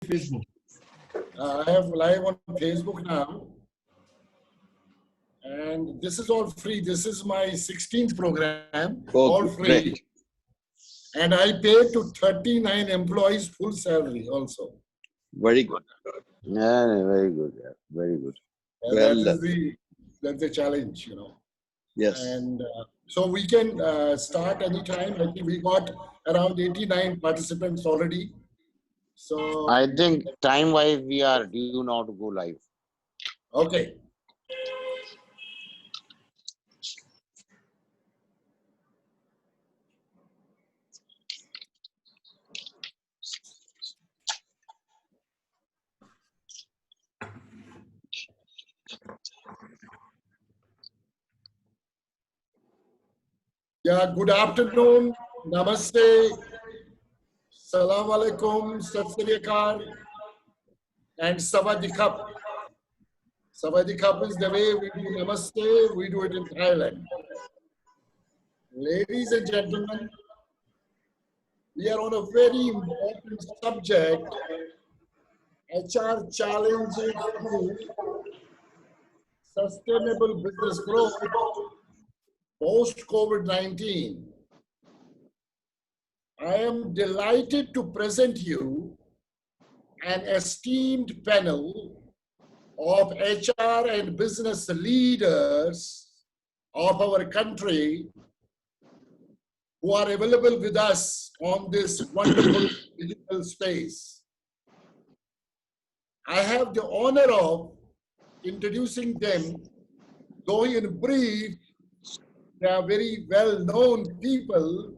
Facebook. I have live on Facebook now, and this is all free. This is my 16th program, all free. Great. And I pay to 39 employees full salary also. Very good. Yeah, very good. Yeah, very good. And Well that's the challenge, you know. Yes. And so we can start anytime. I think we got around 89 participants already. So I think time-wise we are due now to go live. okay. Yeah, good afternoon. Namaste. Salam alaikum. Sat Sri Akal. And Savadikap. Savadikap is the way we do Namaste. We do it in Thailand. Ladies and gentlemen, we are on a very important subject. HR challenges to sustainable business growth post-COVID-19. I am delighted to present you an esteemed panel of HR and business leaders of our country who are available with us on this wonderful digital space. I have the honor of introducing them, though in brief, they are very well-known people.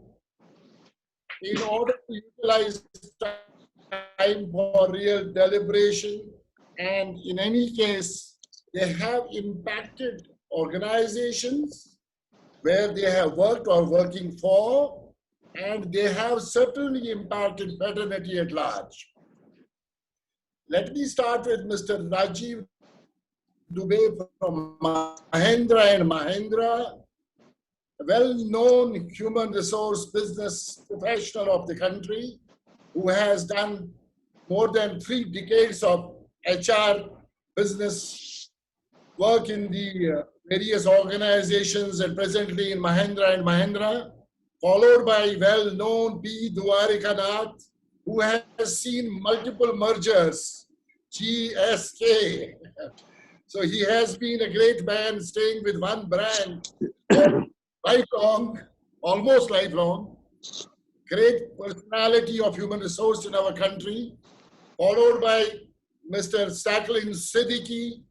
In order to utilize time for real deliberation, and in any case, they have impacted organizations where they have worked or working for, and they have certainly impacted fraternity at large. Let me start with Mr. Rajeev Dubey from Mahindra and Mahindra, a well-known human resource business professional of the country who has done more than 3 decades of HR business work in the various organizations and presently in Mahindra and Mahindra, followed by well-known P. Dwarakanath, who has seen multiple mergers, GSK. So he has been a great man staying with one brand lifelong, almost lifelong. Great personality of human resource in our country, followed by Mr. Siddiqui,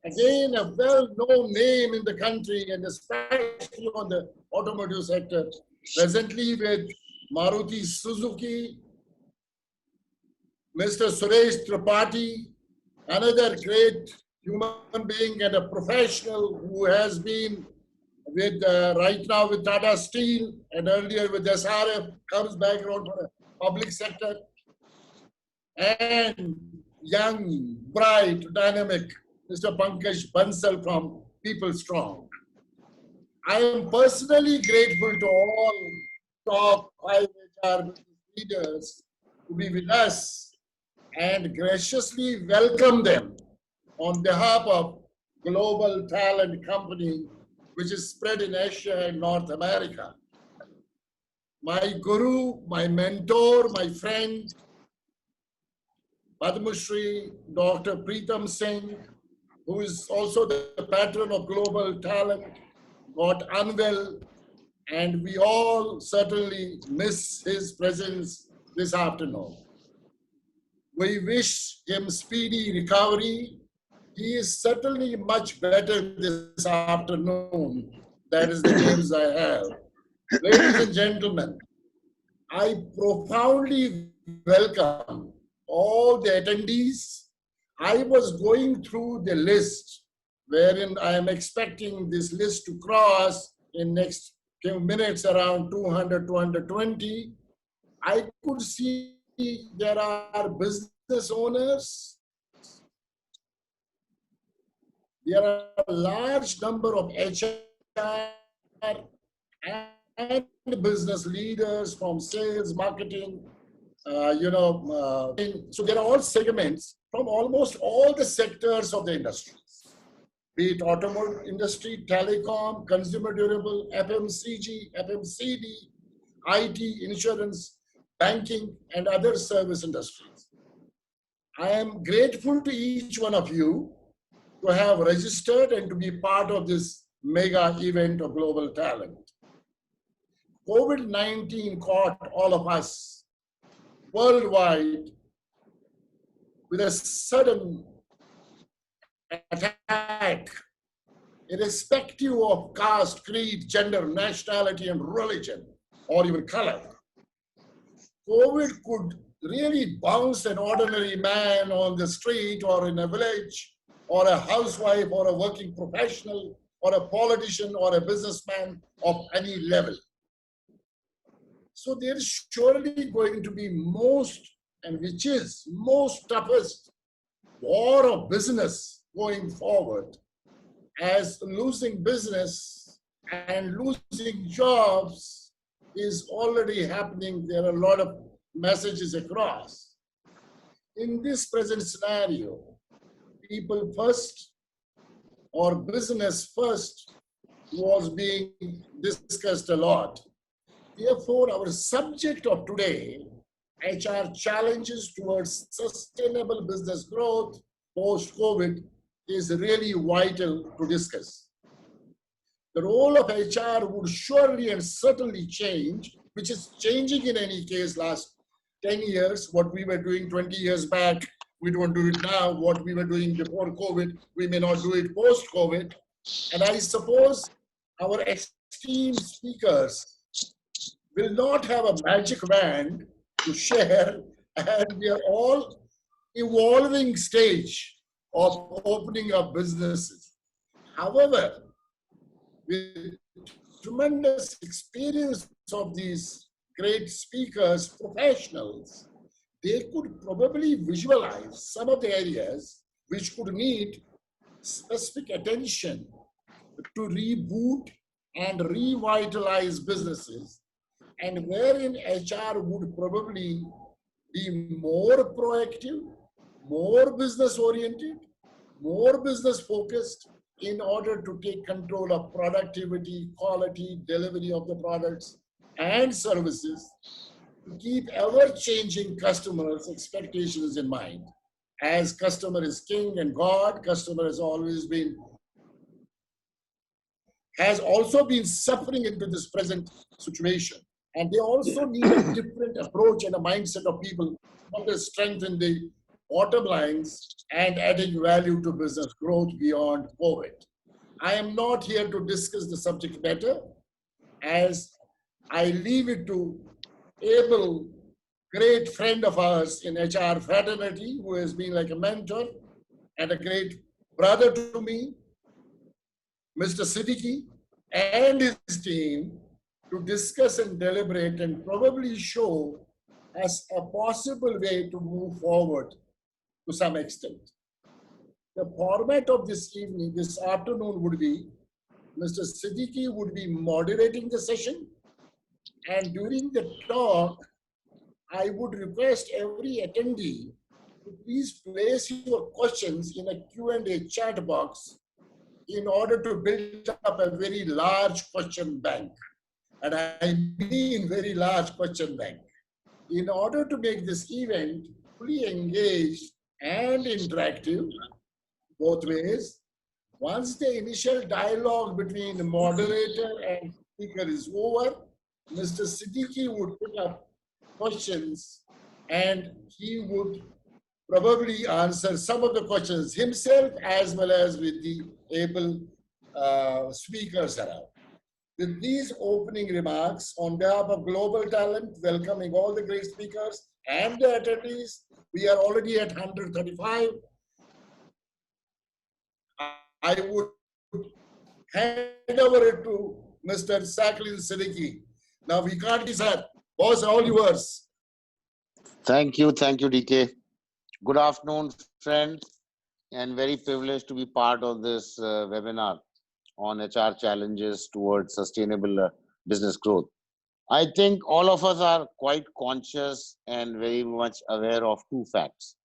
again a well-known name in the country and especially on the automotive sector, presently with Maruti Suzuki. Mr. Suresh Tripathi, another great human being and a professional who has been with right now with Tata Steel and earlier with SRF, comes back around for the public sector. And young, bright, dynamic Mr. Pankaj Bansal from People Strong. I am personally grateful to all top 5 HR leaders to be with us and graciously welcome them on behalf of Global Talent Company, which is spread in Asia and North America. My guru, my mentor, my friend, Padma Shri, Dr. Pritam Singh, who is also the patron of Global Talent, got unwell, and we all certainly miss his presence this afternoon. We wish him speedy recovery. He is certainly much better this afternoon. That is the news I have. Ladies and gentlemen, I profoundly welcome all the attendees. I was going through the list wherein I am expecting this list to cross in next few minutes around 200, 220. I could see there are business owners. There are a large number of HR and business leaders from sales, marketing, So there are all segments from almost all the sectors of the industry, be it automotive industry, telecom, consumer durable, FMCG, FMCD, IT, insurance, banking, and other service industries. I am grateful to each one of you to have registered and to be part of this mega event of global talent. COVID-19 caught all of us worldwide with a sudden attack, irrespective of caste, creed, gender, nationality, and religion, or even color. COVID could really bounce an ordinary man on the street or in a village, or a housewife, or a working professional, or a politician, or a businessman of any level. So there's surely going to be most, and which is most toughest war of business going forward, as losing business and losing jobs is already happening. There are a lot of messages across. In this present scenario, people first or business first was being discussed a lot. Therefore, our subject of today, HR challenges towards sustainable business growth post-COVID, is really vital to discuss. The role of HR would surely and certainly change, which is changing in any case last 10 years. What we were doing 20 years back, we don't do it now. What we were doing before COVID, we may not do it post-COVID. And I suppose our esteemed speakers will not have a magic wand to share, and we are all evolving stage of opening up businesses. However, with tremendous experience of these great speakers, professionals, they could probably visualize some of the areas which could need specific attention to reboot and revitalize businesses, and wherein HR would probably be more proactive, more business oriented, more business focused in order to take control of productivity, quality, delivery of the products and services, to keep ever-changing customers' expectations in mind. As customer is king and God, customer has also been suffering into this present situation. And they also need a different approach and a mindset of people to strengthen the bottom lines and adding value to business growth beyond COVID. I am not here to discuss the subject matter, as I leave it to able, great friend of ours in HR fraternity, who has been like a mentor and a great brother to me, Mr. Siddiqui, and his team, to discuss and deliberate and probably show us a possible way to move forward to some extent. The format of this evening, this afternoon, would be Mr. Siddiqui would be moderating the session, and during the talk, I would request every attendee to please place your questions in a Q&A chat box in order to build up a very large question bank. And I mean very large question bank. In order to make this event fully engaged and interactive, both ways, once the initial dialogue between the moderator and speaker is over, Mr. Siddiqui would put up questions and he would probably answer some of the questions himself as well as with the able speakers around. With these opening remarks, on behalf of Global Talent, welcoming all the great speakers and the attendees, we are already at 135. I would hand over it to Mr. Saklin Siddiqui. Now we can't be sir. Boss, all yours. Thank you, DK. Good afternoon, friends, and very privileged to be part of this webinar on HR challenges towards sustainable business growth. I think all of us are quite conscious and very much aware of two facts.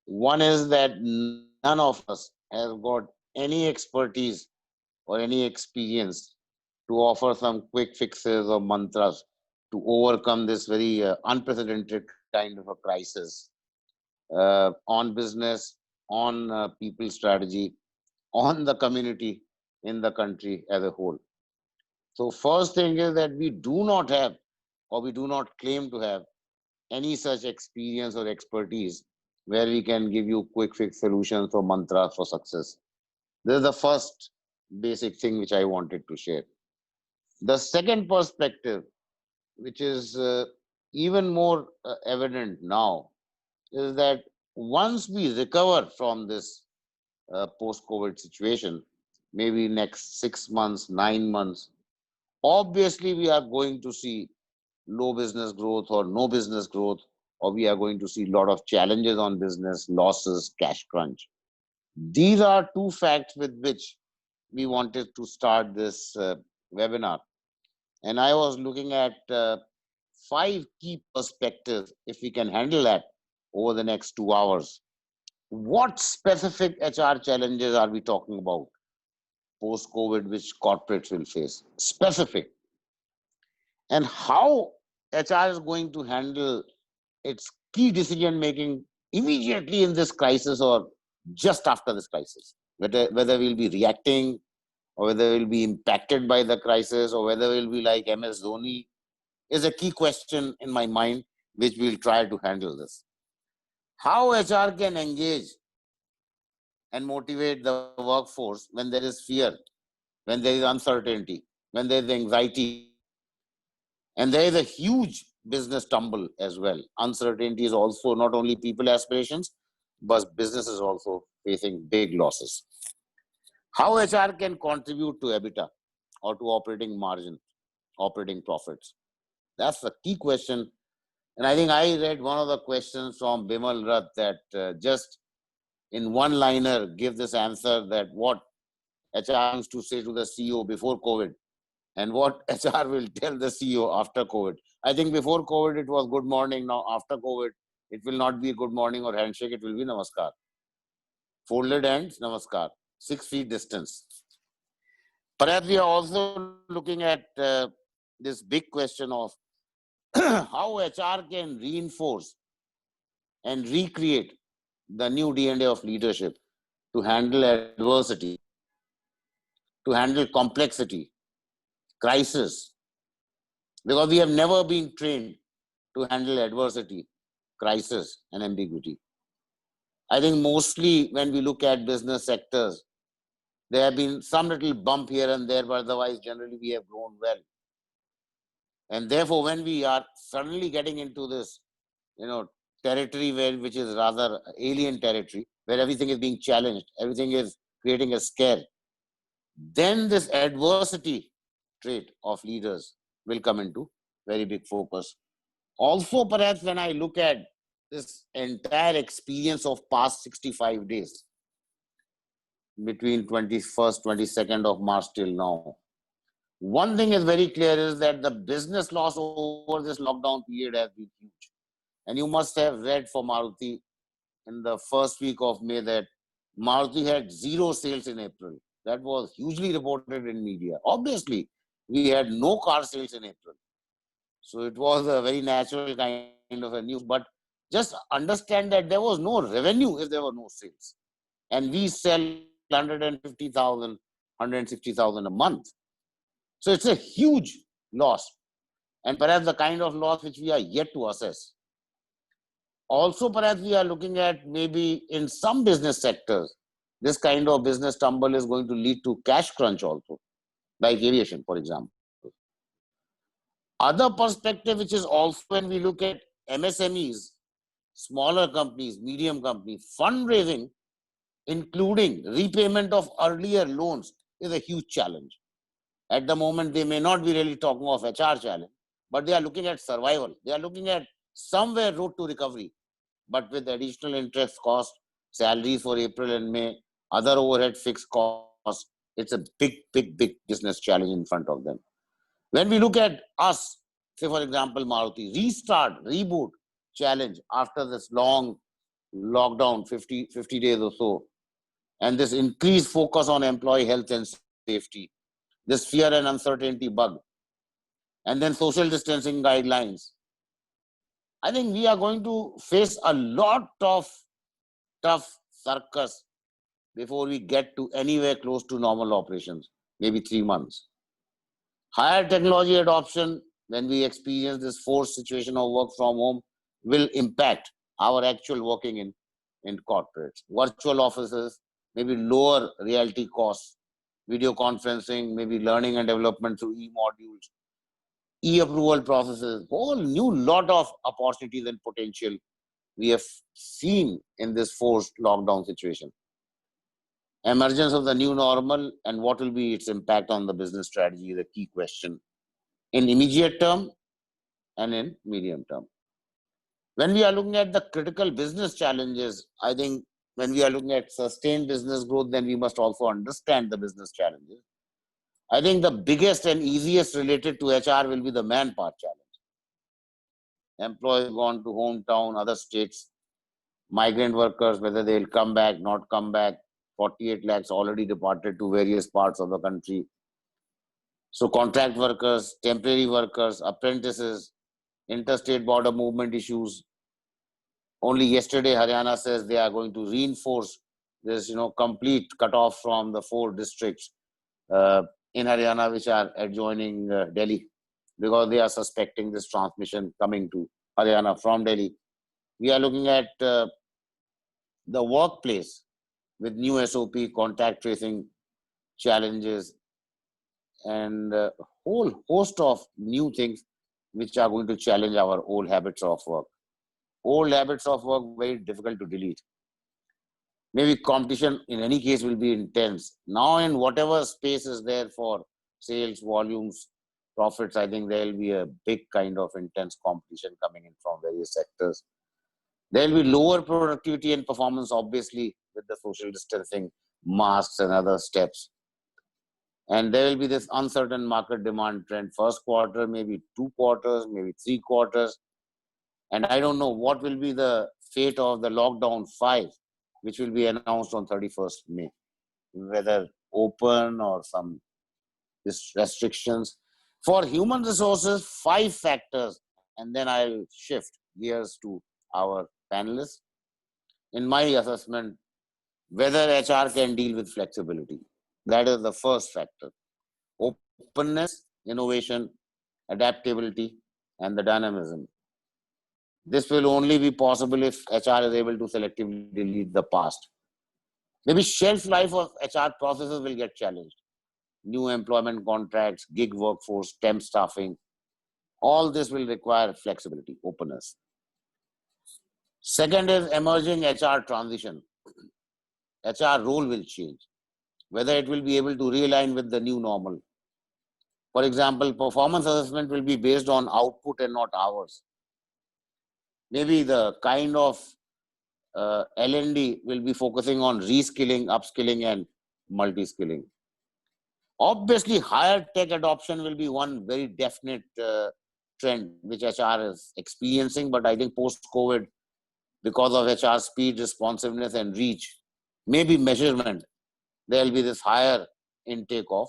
One is that none of us has got any expertise or any experience to offer some quick fixes or mantras to overcome this very unprecedented kind of a crisis on business, on people strategy, on the community in the country as a whole. So, first thing is that we do not have or we do not claim to have any such experience or expertise where we can give you quick fix solutions or mantras for success. This is the first basic thing which I wanted to share. The second perspective, which is even more evident now, is that once we recover from this post COVID situation, maybe next 6 months, 9 months, obviously we are going to see low business growth or no business growth, or we are going to see a lot of challenges on business, losses, cash crunch. These are two facts with which we wanted to start this webinar. And I was looking at five key perspectives, if we can handle that over the next 2 hours. What specific HR challenges are we talking about post COVID, which corporates will face? Specific. And how HR is going to handle its key decision making immediately in this crisis or just after this crisis. Whether we'll be reacting or whether we'll be impacted by the crisis or whether we'll be like MS Dhoni is a key question in my mind, which we'll try to handle this. How HR can engage and motivate the workforce when there is fear, when there is uncertainty, when there is anxiety, and there is a huge business tumble as well. Uncertainty is also not only people aspirations, but business is also facing big losses. How HR can contribute to EBITDA or to operating margin, operating profits? That's the key question. And I think I read one of the questions from Bimal Rath that just in one liner give this answer that what HR used to say to the CEO before COVID and what HR will tell the CEO after COVID. I think before COVID, it was good morning. Now, after COVID, it will not be good morning or handshake. It will be namaskar. Folded hands, namaskar. 6 feet distance. Perhaps we are also looking at this big question of how HR can reinforce and recreate the new DNA of leadership to handle adversity, to handle complexity, crisis, because we have never been trained to handle adversity, crisis, and ambiguity. I think mostly when we look at business sectors, there have been some little bump here and there, but otherwise, generally, we have grown well. And therefore, when we are suddenly getting into this, territory which is rather alien territory, where everything is being challenged, everything is creating a scare, then this adversity trait of leaders will come into very big focus. Also, perhaps when I look at this entire experience of past 65 days, between 21st, 22nd of March till now, one thing is very clear is that the business loss over this lockdown period has been huge. And you must have read for Maruti in the first week of May that Maruti had zero sales in April. That was hugely reported in media. Obviously, we had no car sales in April. So it was a very natural kind of a news. But just understand that there was no revenue if there were no sales. And we sell 150,000, 160,000 a month. So it's a huge loss. And perhaps the kind of loss which we are yet to assess. Also, perhaps we are looking at maybe in some business sectors, this kind of business tumble is going to lead to cash crunch also, like aviation, for example. Other perspective, which is also when we look at MSMEs, smaller companies, medium companies, fundraising, including repayment of earlier loans, is a huge challenge. At the moment, they may not be really talking of HR challenge, but they are looking at survival. They are looking at somewhere road to recovery, but with additional interest cost, salaries for April and May, other overhead fixed costs, it's a big, big, big business challenge in front of them. When we look at us say for example, Maruti, restart, reboot, challenge after this long lockdown, 50 days or so, and this increased focus on employee health and safety, this fear and uncertainty bug, and then social distancing guidelines. I think we are going to face a lot of tough circus before we get to anywhere close to normal operations, maybe 3 months. Higher technology adoption, when we experience this forced situation of work from home, will impact our actual working in corporates. Virtual offices, maybe lower reality costs, video conferencing, maybe learning and development through e-modules, e-approval processes, whole new lot of opportunities and potential we have seen in this forced lockdown situation. Emergence of the new normal and what will be its impact on the business strategy is a key question in immediate term and in medium term. When we are looking at the critical business challenges, I think when we are looking at sustained business growth, then we must also understand the business challenges. I think the biggest and easiest related to HR will be the manpower challenge. Employees gone to hometown, other states, migrant workers, whether they'll come back, not come back, 48 lakhs already departed to various parts of the country. So contract workers, temporary workers, apprentices, interstate border movement issues. Only yesterday, Haryana says they are going to reinforce this, complete cutoff from the 4 districts in Haryana which are adjoining Delhi, because they are suspecting this transmission coming to Haryana from Delhi. We are looking at the workplace with new SOP, contact tracing challenges, and a whole host of new things which are going to challenge our old habits of work. Old habits of work, very difficult to delete. Maybe competition in any case will be intense. Now in whatever space is there for sales, volumes, profits, I think there will be a big kind of intense competition coming in from various sectors. There will be lower productivity and performance, obviously, with the social distancing, masks and other steps. And there will be this uncertain market demand trend. First quarter, maybe 2 quarters, maybe 3 quarters. And I don't know what will be the fate of the lockdown 5, which will be announced on 31st May. Whether open or some restrictions. For human resources, 5 factors. And then I'll shift gears to our panelists. In my assessment, whether HR can deal with flexibility. That is the first factor. Openness, innovation, adaptability, and the dynamism. This will only be possible if HR is able to selectively delete the past. Maybe shelf life of HR processes will get challenged. New employment contracts, gig workforce, temp staffing, all this will require flexibility, openness. Second is emerging HR transition. HR role will change, whether it will be able to realign with the new normal. For example, performance assessment will be based on output and not hours. Maybe the kind of L&D will be focusing on reskilling, upskilling, and multi-skilling. Obviously, higher tech adoption will be one very definite trend which HR is experiencing, but I think post-COVID, because of HR speed, responsiveness, and reach, maybe measurement, there will be this higher intake of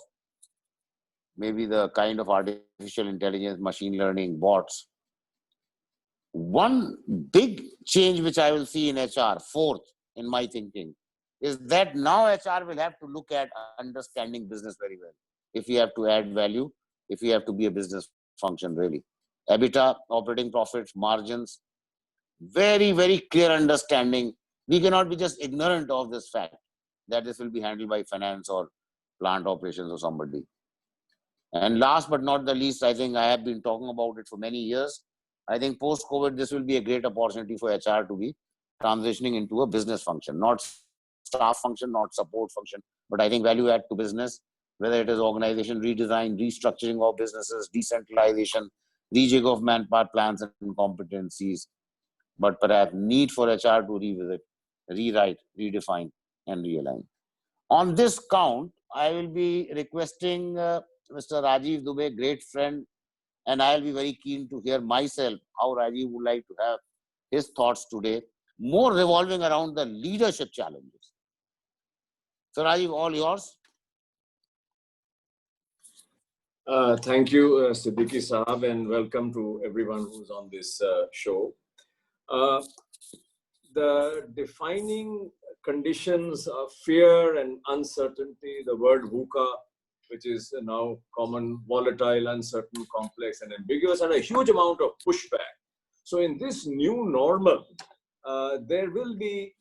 maybe the kind of artificial intelligence, machine learning, bots. One big change which I will see in HR, fourth in my thinking, is that now HR will have to look at understanding business very well. If we have to add value, if we have to be a business function really. EBITDA, operating profits, margins, very, very clear understanding. We cannot be just ignorant of this fact that this will be handled by finance or plant operations or somebody. And last but not the least, I think I have been talking about it for many years. I think post-COVID, this will be a great opportunity for HR to be transitioning into a business function, not staff function, not support function, but I think value add to business, whether it is organization redesign, restructuring of businesses, decentralization, rejig of manpower plans and competencies, but perhaps need for HR to revisit, rewrite, redefine, and realign. On this count, I will be requesting Mr. Rajeev Dubey, great friend, And I'll be very keen to hear myself how Rajeev would like to have his thoughts today, more revolving around the leadership challenges. So Rajeev, all yours. Thank you, Siddiqui Saab, and welcome to everyone who's on this show. The defining conditions of fear and uncertainty, the word VUCA, which is now common, volatile, uncertain, complex, and ambiguous, and a huge amount of pushback. So in this new normal, there will be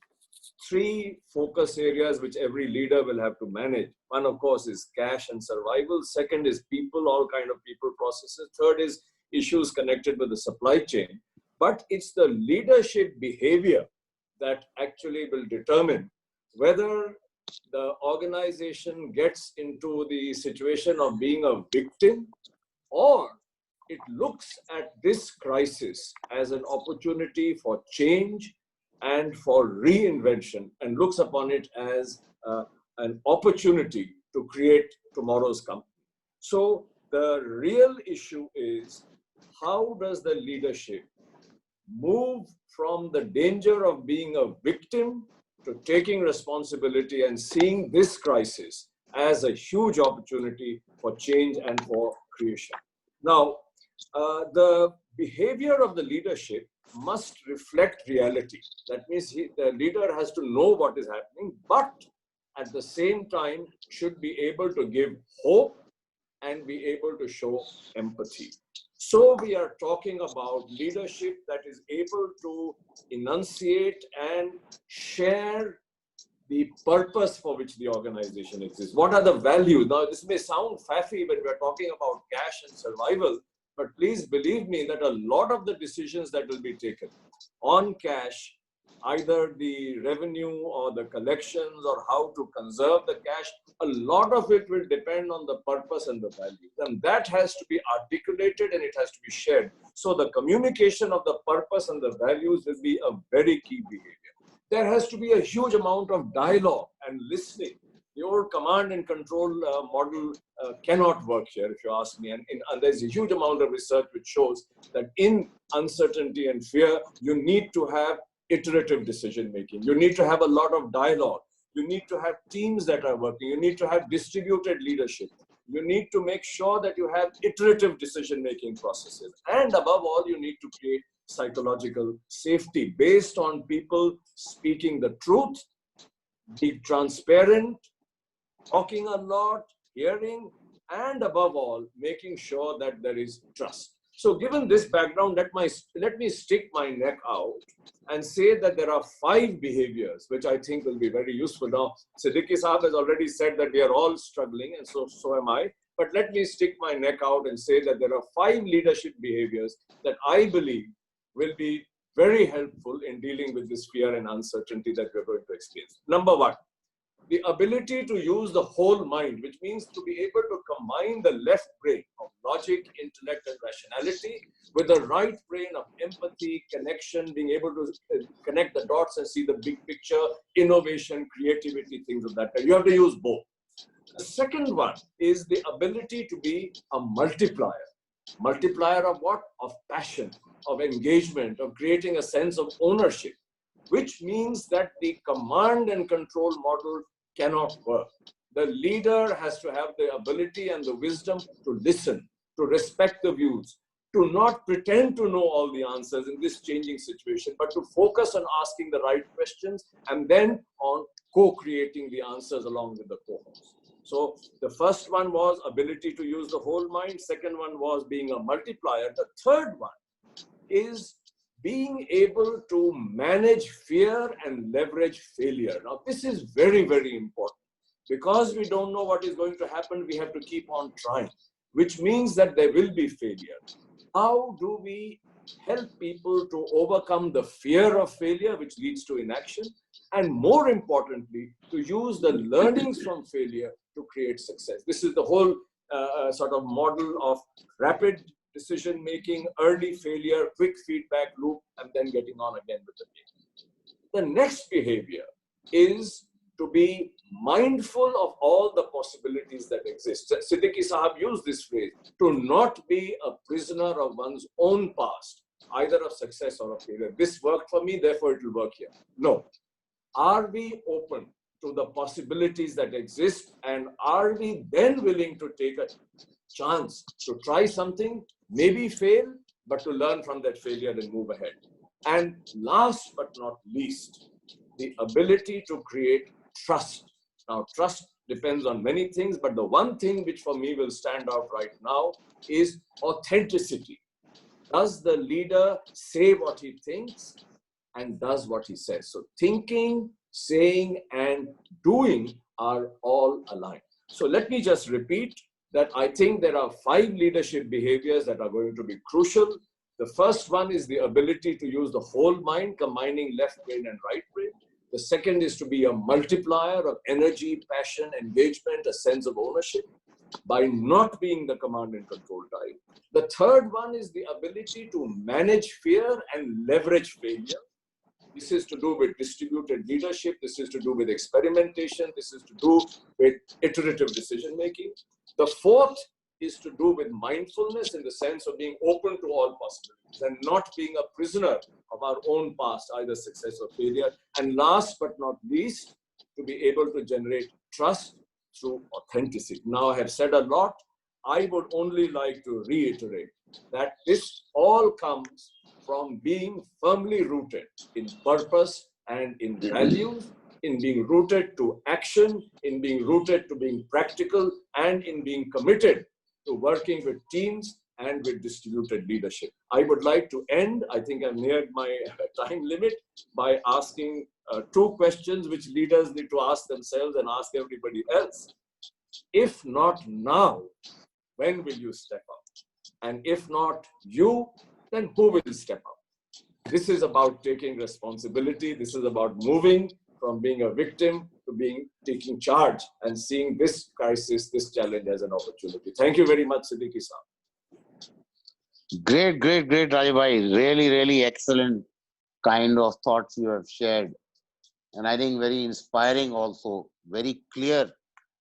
three focus areas which every leader will have to manage. One, of course, is cash and survival. Second is people, all kind of people processes. Third is issues connected with the supply chain. But it's the leadership behavior that actually will determine whether the organization gets into the situation of being a victim, or it looks at this crisis as an opportunity for change and for reinvention, and looks upon it as an opportunity to create tomorrow's company. So the real issue is, how does the leadership move from the danger of being a victim to taking responsibility and seeing this crisis as a huge opportunity for change and for creation? Now, the behavior of the leadership must reflect reality. That means the leader has to know what is happening, but at the same time should be able to give hope and be able to show empathy. So we are talking about leadership that is able to enunciate and share the purpose for which the organization exists. What are the values? Now, this may sound faffy when we're talking about cash and survival, but please believe me that a lot of the decisions that will be taken on cash, either the revenue or the collections or how to conserve the cash, a lot of it will depend on the purpose and the value. And that has to be articulated and it has to be shared. So the communication of the purpose and the values will be a very key behavior. There has to be a huge amount of dialogue and listening. The old command and control model cannot work here, if you ask me. And there's a huge amount of research which shows that in uncertainty and fear, you need to have iterative decision making. You need to have a lot of dialogue. You need to have teams that are working. You need to have distributed leadership. You need to make sure that you have iterative decision making processes. And above all, you need to create psychological safety based on people speaking the truth, being transparent, talking a lot, hearing, and above all, making sure that there is trust. So given this background, let me stick my neck out and say that there are 5 behaviors which I think will be very useful. Now, Siddiqui Saab has already said that we are all struggling, and so am I. But let me stick my neck out and say that there are 5 leadership behaviors that I believe will be very helpful in dealing with this fear and uncertainty that we're going to experience. Number 1, the ability to use the whole mind, which means to be able to combine the left brain of logic, intellect, and rationality with the right brain of empathy, connection, being able to connect the dots and see the big picture, innovation, creativity, things of that kind. You have to use both. The second one is the ability to be a multiplier. Multiplier of what? Of passion, of engagement, of creating a sense of ownership, which means that the command and control model cannot work. The leader has to have the ability and the wisdom to listen, to respect the views, to not pretend to know all the answers in this changing situation, but to focus on asking the right questions and then on co-creating the answers along with the co-host. So the first one was ability to use the whole mind. Second one was being a multiplier. The third one is being able to manage fear and leverage failure. Now, this is very, very important. Because we don't know what is going to happen, we have to keep on trying, which means that there will be failure. How do we help people to overcome the fear of failure, which leads to inaction? And more importantly, to use the learnings from failure to create success. This is the whole sort of model of rapid decision making, early failure, quick feedback loop, and then getting on again with the game. The next behavior is to be mindful of all the possibilities that exist. Siddiqui Sahab used this phrase, to not be a prisoner of one's own past, either of success or of failure. This worked for me, therefore it will work here. No. Are we open to the possibilities that exist, and are we then willing to take a chance to try something, maybe fail, but to learn from that failure and move ahead? And last but not least, the ability to create trust. Now, trust depends on many things, but the one thing which for me will stand out right now is authenticity. Does the leader say what he thinks and does what he says? So thinking, saying, and doing are all aligned. So let me just repeat that I think there are 5 leadership behaviors that are going to be crucial. The first one is the ability to use the whole mind, combining left brain and right brain. The second is to be a multiplier of energy, passion, engagement, a sense of ownership by not being the command and control type. The third one is the ability to manage fear and leverage failure. This is to do with distributed leadership. This is to do with experimentation. This is to do with iterative decision making. The fourth is to do with mindfulness in the sense of being open to all possibilities and not being a prisoner of our own past, either success or failure. And last but not least, to be able to generate trust through authenticity. Now, I have said a lot. I would only like to reiterate that this all comes from being firmly rooted in purpose and in values, in being rooted to action, in being rooted to being practical, and in being committed to working with teams and with distributed leadership. I would like to end, I think I've neared my time limit, by asking 2 questions which leaders need to ask themselves and ask everybody else. If not now, when will you step up? And if not you, then who will step up? This is about taking responsibility. This is about moving from being a victim to taking charge and seeing this crisis, this challenge as an opportunity. Thank you very much, Siddiqui Sahab. Great, Rajeev bhai. Really, really excellent kind of thoughts you have shared. And I think very inspiring also, very clear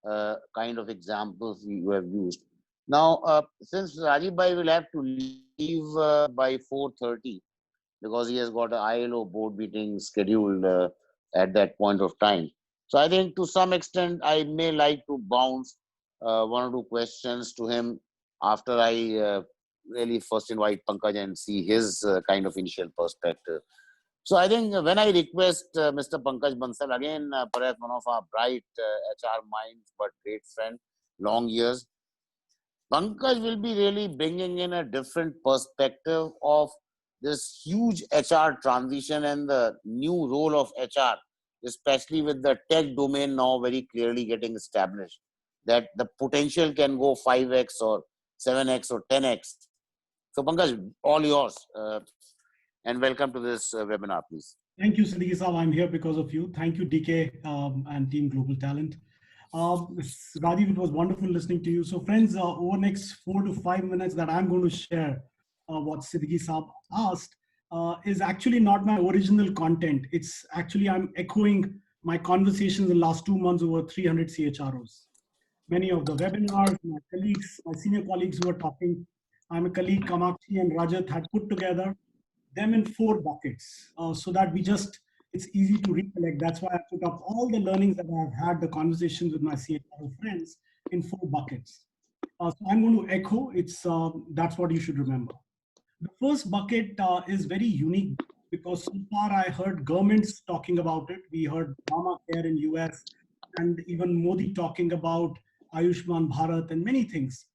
kind of examples you have used. Now, since Rajeev bhai will have to leave by 4:30 because he has got an ILO board meeting scheduled at that point of time. So I think to some extent, I may like to bounce 1 or 2 questions to him after I really first invite Pankaj and see his kind of initial perspective. So I think when I request Mr. Pankaj Bansal, again, perhaps one of our bright HR minds, but great friend, long years, Pankaj will be really bringing in a different perspective of this huge HR transition and the new role of HR, especially with the tech domain now very clearly getting established, that the potential can go 5x or 7x or 10x. So Pankaj, all yours. And welcome to this webinar, please. Thank you, Siddiqui Sahab. I'm here because of you. Thank you, DK and Team Global Talent. Rajeev, it was wonderful listening to you. So friends, over next 4 to 5 minutes that I'm going to share what Siddiqui Sahab asked is actually not my original content. It's actually, I'm echoing my conversations in the last 2 months over 300 CHROs. Many of the webinars, my colleagues, my senior colleagues who are talking, I'm a colleague, Kamakshi and Rajat had put together them in 4 buckets so that it's easy to recollect. That's why I put up all the learnings that I've had, the conversations with my CHRO friends in 4 buckets. So I'm going to echo, that's what you should remember. The first bucket is very unique because so far I heard governments talking about it. We heard Obamacare in US and even Modi talking about Ayushman Bharat and many things.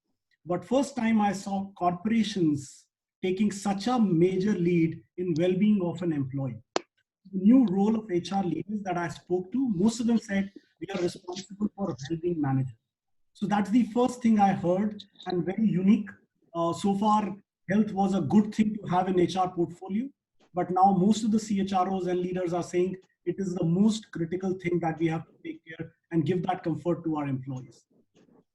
But first time I saw corporations taking such a major lead in well-being of an employee. The new role of HR leaders that I spoke to, most of them said, we are responsible for well-being managers. So that's the first thing I heard and very unique. So far, health was a good thing to have in HR portfolio, but now most of the CHROs and leaders are saying it is the most critical thing that we have to take care and give that comfort to our employees.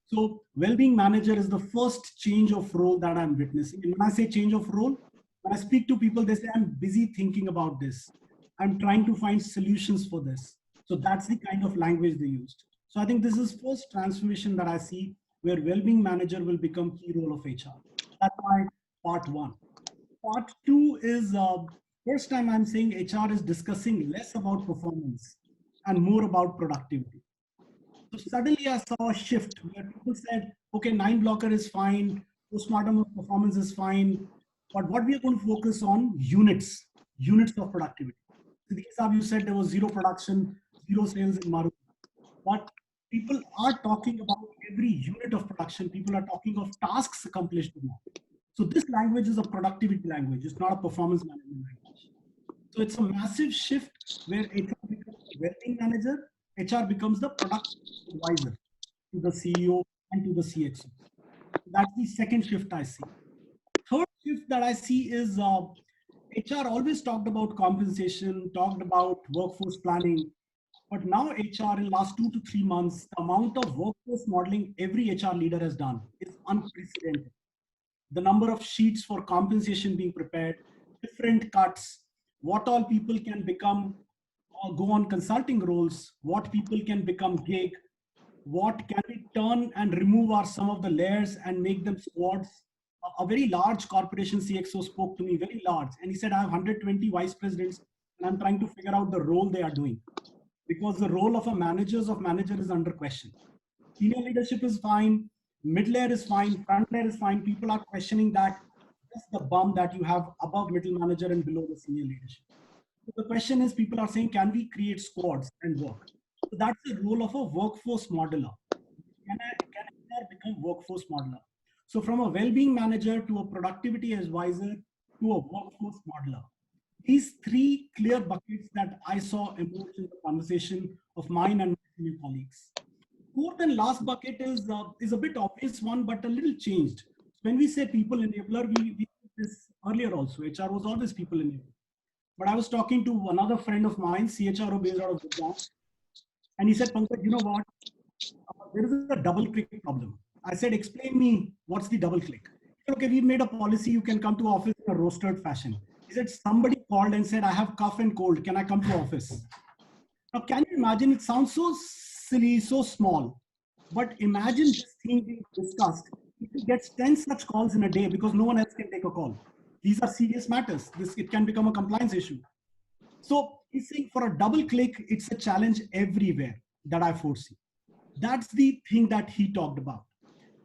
So well-being manager is the first change of role that I'm witnessing. And when I say change of role, when I speak to people, they say, I'm busy thinking about this. I'm trying to find solutions for this. So that's the kind of language they used. So I think this is first transformation that I see where well-being manager will become key role of HR. That's my part one. Part two is first time I'm saying HR is discussing less about performance and more about productivity. So suddenly I saw a shift where people said, okay, 9 blocker is fine, postmortem of performance is fine, but what we are going to focus on units of productivity. Siddiqui Saab, you said there was zero production, zero sales in Maruti. But people are talking about every unit of production. People are talking of tasks accomplished now. So this language is a productivity language. It's not a performance management language. So it's a massive shift where HR becomes the well-being manager, HR becomes the product advisor to the CEO and to the CXO. That's the second shift I see. Third shift that I see is HR always talked about compensation, talked about workforce planning, but now HR in last 2 to 3 months, the amount of workforce modeling every HR leader has done is unprecedented. The number of sheets for compensation being prepared, different cuts, what all people can become or go on consulting roles, what people can become gig, what can we turn and remove our some of the layers and make them squads. A very large corporation CXO spoke to me, very large, and he said, I have 120 vice presidents and I'm trying to figure out the role they are doing because the role of a manager is under question. Senior leadership is fine, mid layer is fine, front layer is fine. People are questioning that just the bump that you have above middle manager and below the senior leadership. So the question is, people are saying, can we create squads and work? So that's the role of a workforce modeler. Can HR become workforce modeler? So from a well-being manager to a productivity advisor to a workforce modeler. These three clear buckets that I saw emerge in the conversation of mine and my senior colleagues. Fourth and last bucket is a bit obvious one, but a little changed. When we say people enabler, we did this earlier also. HR was always people enabler. But I was talking to another friend of mine, CHRO based out of Gujarat, and he said, Pankaj, you know what? There is a double click problem. I said, explain me what's the double click. He said, okay, we made a policy, you can come to office in a rostered fashion. He said, somebody called and said, I have cough and cold, can I come to office? Now, can you imagine? It sounds so silly, so small, but imagine this thing being discussed. If he gets 10 such calls in a day because no one else can take a call. These are serious matters. It can become a compliance issue. So he's saying for a double click, it's a challenge everywhere that I foresee. That's the thing that he talked about.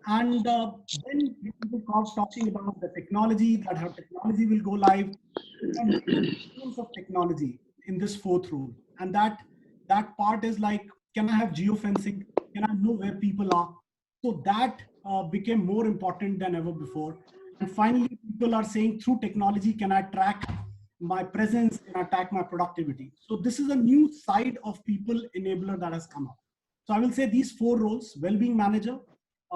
And then we were talking about the technology, that how technology will go live. Use of technology in this fourth rule. And that part is like, can I have geofencing? Can I know where people are? So that became more important than ever before. And finally, people are saying through technology, can I track my presence, can I track my productivity? So this is a new side of people enabler that has come up. So I will say these four roles: well-being manager,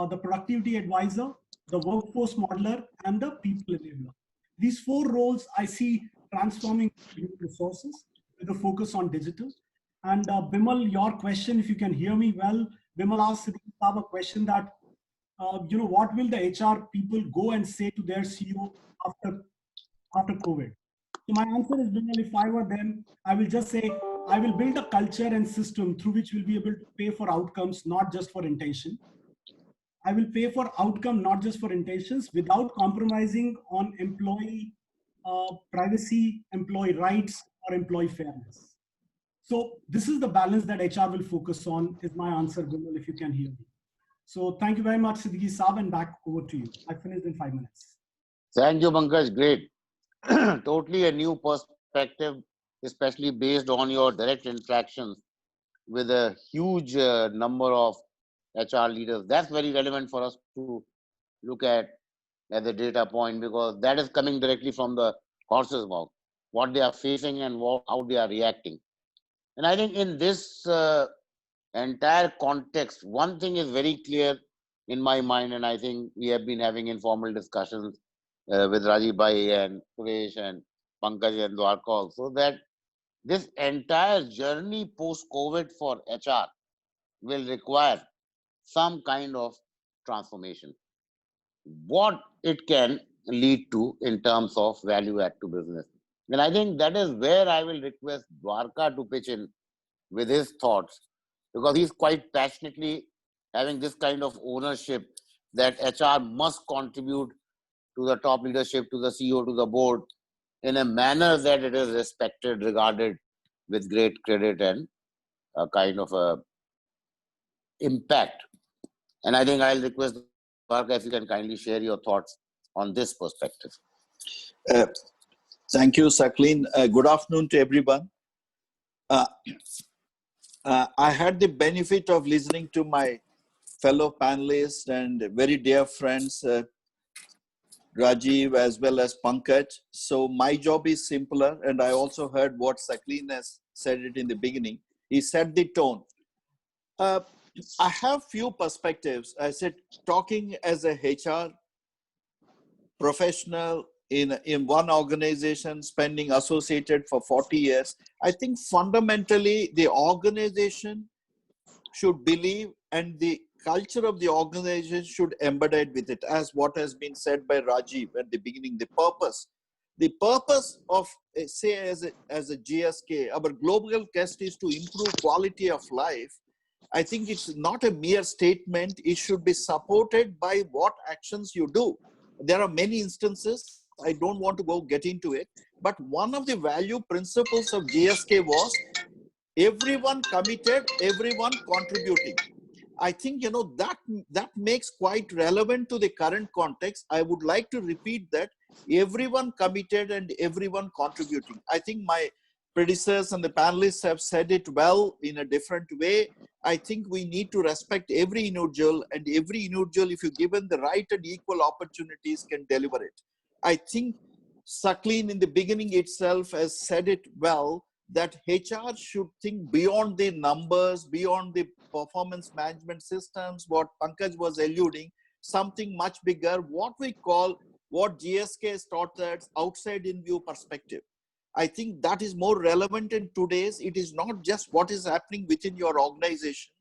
the productivity advisor, the workforce modeler, and the people enabler. These four roles I see transforming human resources with a focus on digital. And Bimal, your question, if you can hear me well, Bimal asked Siddiqui Saab a question that, what will the HR people go and say to their CEO after COVID? So my answer is, Bimal, if I were them, I will just say, I will build a culture and system through which we'll be able to pay for outcomes, not just for intention. I will pay for outcome, not just for intentions, without compromising on employee privacy, employee rights, or employee fairness. So this is the balance that HR will focus on, is my answer, Bimal, if you can hear me. So thank you very much, Siddiqui Saab, and back over to you. I finished in 5 minutes. Thank you, Pankaj. Great. Totally a new perspective, especially based on your direct interactions with a huge number of HR leaders. That's very relevant for us to look at as a data point, because that is coming directly from the horse's mouth, what they are facing and how they are reacting. And I think in this entire context, one thing is very clear in my mind, and I think we have been having informal discussions with Rajeev Bhai and Suresh and Pankaj and Dwarka also, that this entire journey post-COVID for HR will require some kind of transformation. What it can lead to in terms of value add to business. And I think that is where I will request Dwarka to pitch in with his thoughts, because he's quite passionately having this kind of ownership that HR must contribute to the top leadership, to the CEO, to the board in a manner that it is respected, regarded with great credit and a kind of a impact. And I think I'll request Dwarka if you can kindly share your thoughts on this perspective. Thank you, Sakleen. Good afternoon to everyone. I had the benefit of listening to my fellow panelists and very dear friends, Rajeev as well as Pankaj. So my job is simpler, and I also heard what Sakleen has said it in the beginning. He set the tone. I have few perspectives. I said, talking as a HR professional in one organization, spending associated for 40 years, I think fundamentally the organization should believe and the culture of the organization should embed it with it, as what has been said by Rajeev at the beginning, the purpose. The purpose of, say, as a GSK, our global quest is to improve quality of life. I think it's not a mere statement. It should be supported by what actions you do. There are many instances. I don't want to get into it. But one of the value principles of GSK was everyone committed, everyone contributing. I think, that makes quite relevant to the current context. I would like to repeat that everyone committed and everyone contributing. I think my predecessors and the panelists have said it well in a different way. I think we need to respect every individual, and every individual, if you're given the right and equal opportunities, can deliver it. I think Sakleen in the beginning itself has said it well, that HR should think beyond the numbers, beyond the performance management systems, what Pankaj was alluding, something much bigger, what we call, what GSK has taught us, outside in view perspective. I think that is more relevant in today's. It is not just what is happening within your organization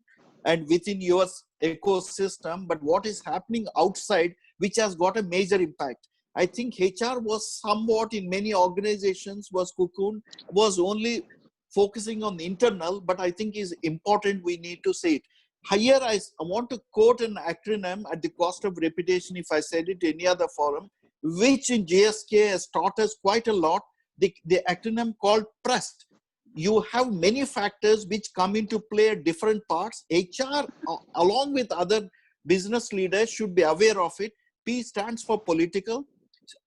and within your ecosystem, but what is happening outside, which has got a major impact. I think HR was somewhat in many organizations was cocooned, was only focusing on the internal, but I think is important, we need to say it. Here I want to quote an acronym at the cost of repetition if I said it in any other forum, which in GSK has taught us quite a lot, the acronym called PREST. You have many factors which come into play at different parts. HR, along with other business leaders, should be aware of it. P stands for political,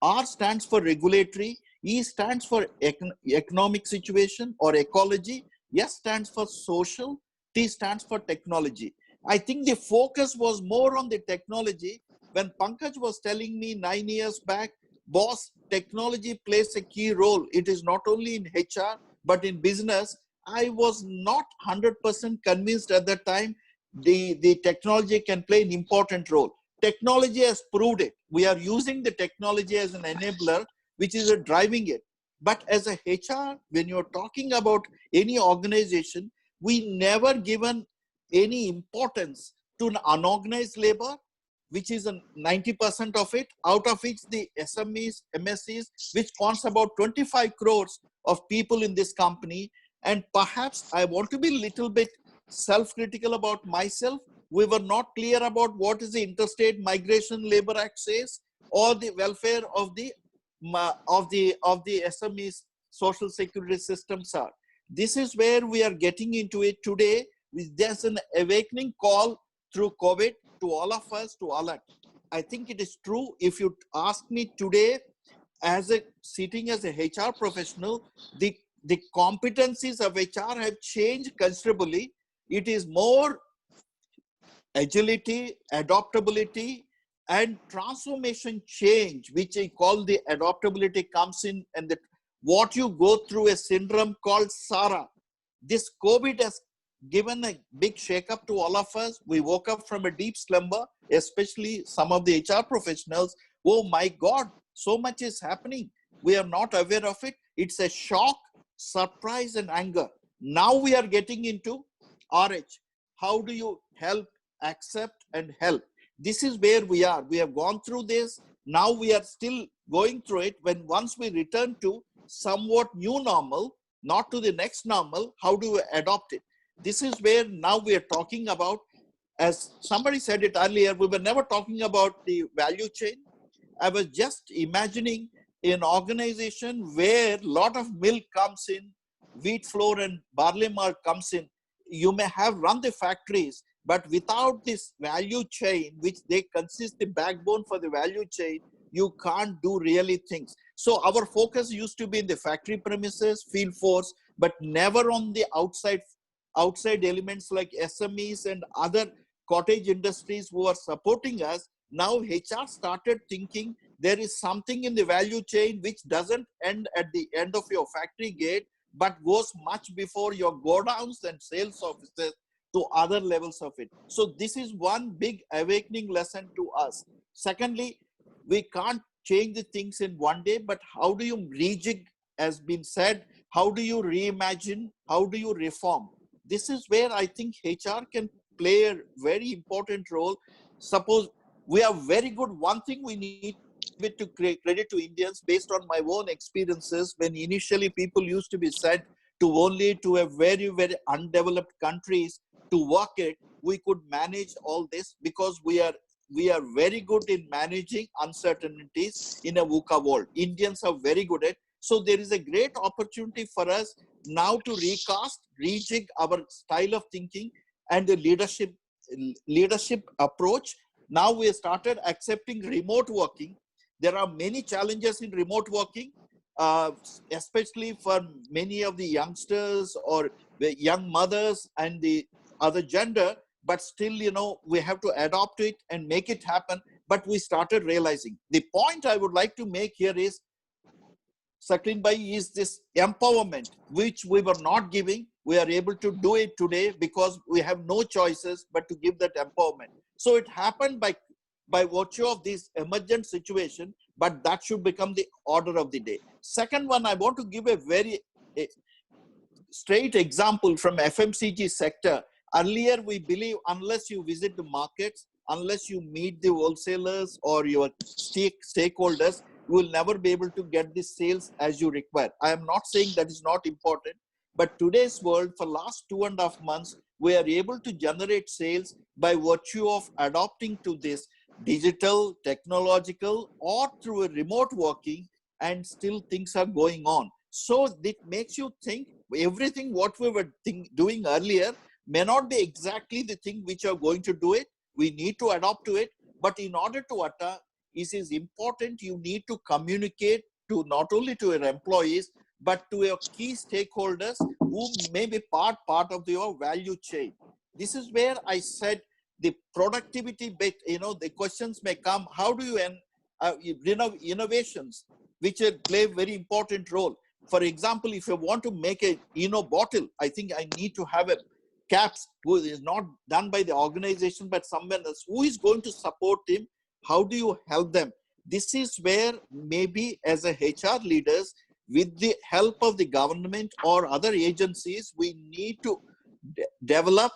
R stands for regulatory, E stands for economic situation or ecology, S stands for social, T stands for technology. I think the focus was more on the technology. When Pankaj was telling me 9 years back, boss, technology plays a key role. It is not only in HR, but in business. I was not 100% convinced at that time the technology can play an important role. Technology has proved it. We are using the technology as an enabler, which is driving it. But as a HR, when you're talking about any organization, we never given any importance to an unorganized labor, which is 90% of it, out of which the SMEs, MSCs, which counts about 25 crores of people in this company. And perhaps I want to be a little bit self-critical about myself. We were not clear about what is the Interstate Migration Labor Act says, or the welfare of the SMEs social security systems are. This is where we are getting into it today. There's an awakening call through COVID to all of us to alert. I think it is true. If you ask me today, sitting as a HR professional, the competencies of HR have changed considerably. It is more agility, adaptability, and transformation change, which I call the adaptability comes in, and what you go through a syndrome called SARA. This COVID has given a big shake-up to all of us. We woke up from a deep slumber, especially some of the HR professionals. Oh my God, so much is happening. We are not aware of it. It's a shock, surprise, and anger. Now we are getting into RH. How do you help, accept, and help? This is where we are. We have gone through this. Now we are still going through it. Once we return to somewhat new normal, not to the next normal, how do we adopt it? This is where now we are talking about, as somebody said it earlier, we were never talking about the value chain. I was just imagining an organization where a lot of milk comes in, wheat flour and barley malt comes in. You may have run the factories, but without this value chain, which they consist the backbone for the value chain, you can't do really things. So our focus used to be in the factory premises, field force, but never on the outside elements like SMEs and other cottage industries who are supporting us. Now HR started thinking there is something in the value chain which doesn't end at the end of your factory gate, but goes much before your godowns and sales offices to other levels of it. So this is one big awakening lesson to us. Secondly, we can't change the things in one day, but how do you rejig, as been said, how do you reimagine, how do you reform? This is where I think HR can play a very important role. Suppose we are very good. One thing we need to create credit to Indians based on my own experiences, when initially people used to be sent to only to a very, very undeveloped countries to work it, we could manage all this because we are very good in managing uncertainties in a VUCA world. Indians are very good at. So there is a great opportunity for us now to recast, rejig our style of thinking and the leadership approach. Now we have started accepting remote working. There are many challenges in remote working, especially for many of the youngsters or the young mothers and the other gender, but still, you know, we have to adopt it and make it happen. But we started realizing. The point I would like to make here is, Sakrin Bhai, is this empowerment, which we were not giving. We are able to do it today because we have no choices but to give that empowerment. So it happened by virtue of this emergent situation, but that should become the order of the day. Second one, I want to give a very straight example from FMCG sector. Earlier, we believe unless you visit the markets, unless you meet the wholesalers or your stakeholders, you will never be able to get the sales as you require. I am not saying that is not important, but today's world, for last 2.5 months, we are able to generate sales by virtue of adopting to this digital, technological, or through a remote working, and still things are going on. So it makes you think everything what we were doing earlier may not be exactly the thing which are going to do it. We need to adapt to it, but in order to adapt, it is important you need to communicate to not only to your employees, but to your key stakeholders who may be part of your value chain. This is where I said the productivity bit, you know, the questions may come, how do you innovations, which play a very important role. For example, if you want to make a bottle, I think I need to have a caps who is not done by the organization, but someone else who is going to support him. How do you help them? This is where maybe as a HR leaders, with the help of the government or other agencies, we need to develop,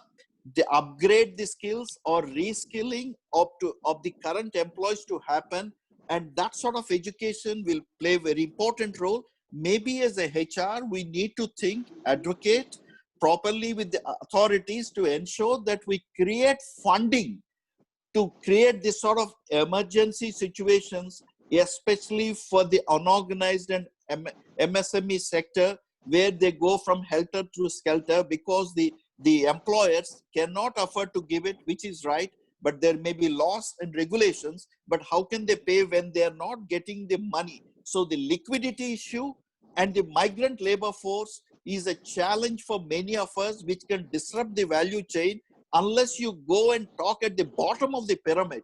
upgrade the skills or reskilling of the current employees to happen. And that sort of education will play a very important role. Maybe as a HR, we need to think, advocate properly with the authorities to ensure that we create funding to create this sort of emergency situations, especially for the unorganized and MSME sector, where they go from helter to skelter because the employers cannot afford to give it, which is right, but there may be laws and regulations, but how can they pay when they are not getting the money? So the liquidity issue and the migrant labor force is a challenge for many of us, which can disrupt the value chain unless you go and talk at the bottom of the pyramid.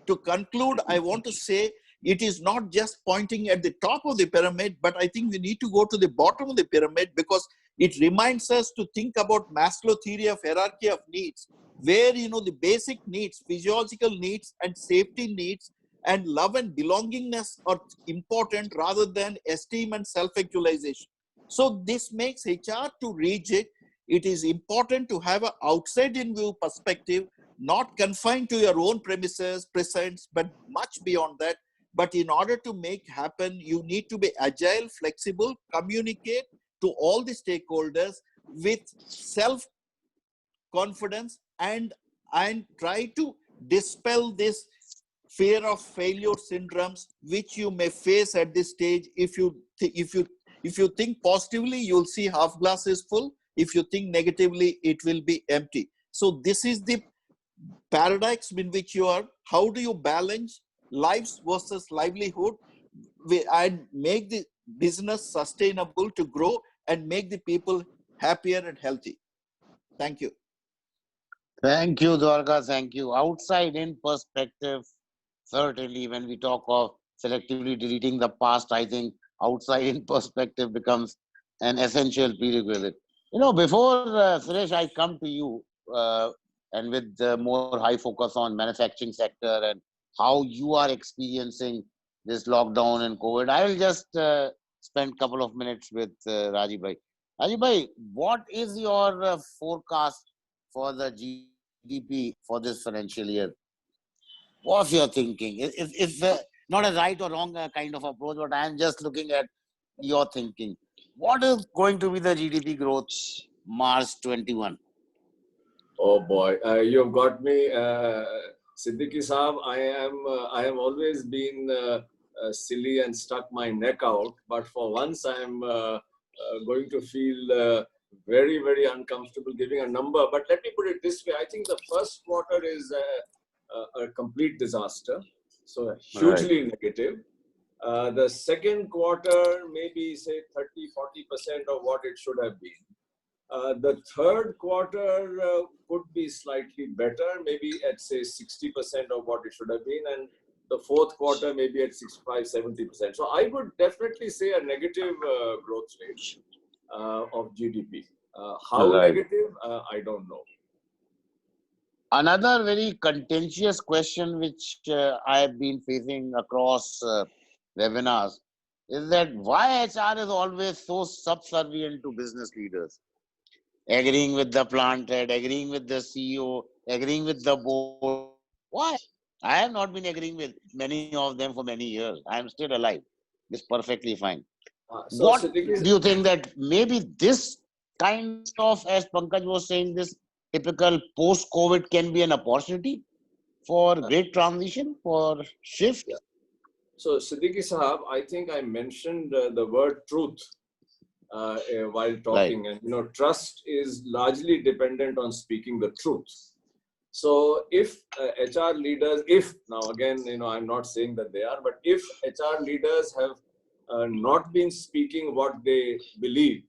To conclude, I want to say it is not just pointing at the top of the pyramid, but I think we need to go to the bottom of the pyramid because it reminds us to think about Maslow theory of hierarchy of needs, where, you know, the basic needs, physiological needs and safety needs and love and belongingness are important rather than esteem and self-actualization. So this makes HR to reach it. It is important to have an outside-in view perspective, not confined to your own premises, presence, but much beyond that. But in order to make happen, you need to be agile, flexible, communicate to all the stakeholders with confidence, and try to dispel this fear of failure syndromes which you may face at this stage. If you think positively, you'll see half glass is full. If you think negatively, it will be empty. So this is the paradox in which you are. How do you balance lives versus livelihood and make the business sustainable to grow and make the people happier and healthy? Thank you. Thank you, Dwarka. Thank you. Outside in perspective, certainly when we talk of selectively deleting the past, I think outside in perspective becomes an essential prerequisite. Before Suresh, I come to you and with more high focus on manufacturing sector and how you are experiencing this lockdown and COVID, I will just spend a couple of minutes with Rajeev bhai. Rajeev bhai, what is your forecast for the GDP for this financial year? What's your thinking? It's not a right or wrong kind of approach, but I'm just looking at your thinking. What is going to be the GDP growth March 21? Oh boy, you've got me, Siddiqui Saab. I have always been silly and stuck my neck out, but for once I am going to feel very, very uncomfortable giving a number. But let me put it this way: I think the first quarter is a complete disaster, so hugely negative. The second quarter, maybe say 30–40% of what it should have been. The third quarter could be slightly better, maybe at say 60% of what it should have been, and the fourth quarter maybe at 65–70%. So I would definitely say a negative growth rate of GDP. How negative? I don't know. Another very contentious question which I have been facing across webinars is that why HR is always so subservient to business leaders? Agreeing with the plant head, agreeing with the CEO, agreeing with the board. Why? I have not been agreeing with many of them for many years. I am still alive. It's perfectly fine. So What Siddiqui, do you think that maybe this kind of, as Pankaj was saying, this typical post-COVID can be an opportunity for great transition, for shift? Yeah. So Siddiqui Sahab, I think I mentioned the word truth while talking, and trust is largely dependent on speaking the truth. So if HR leaders, now again, I'm not saying that they are, but if HR leaders have not been speaking what they believe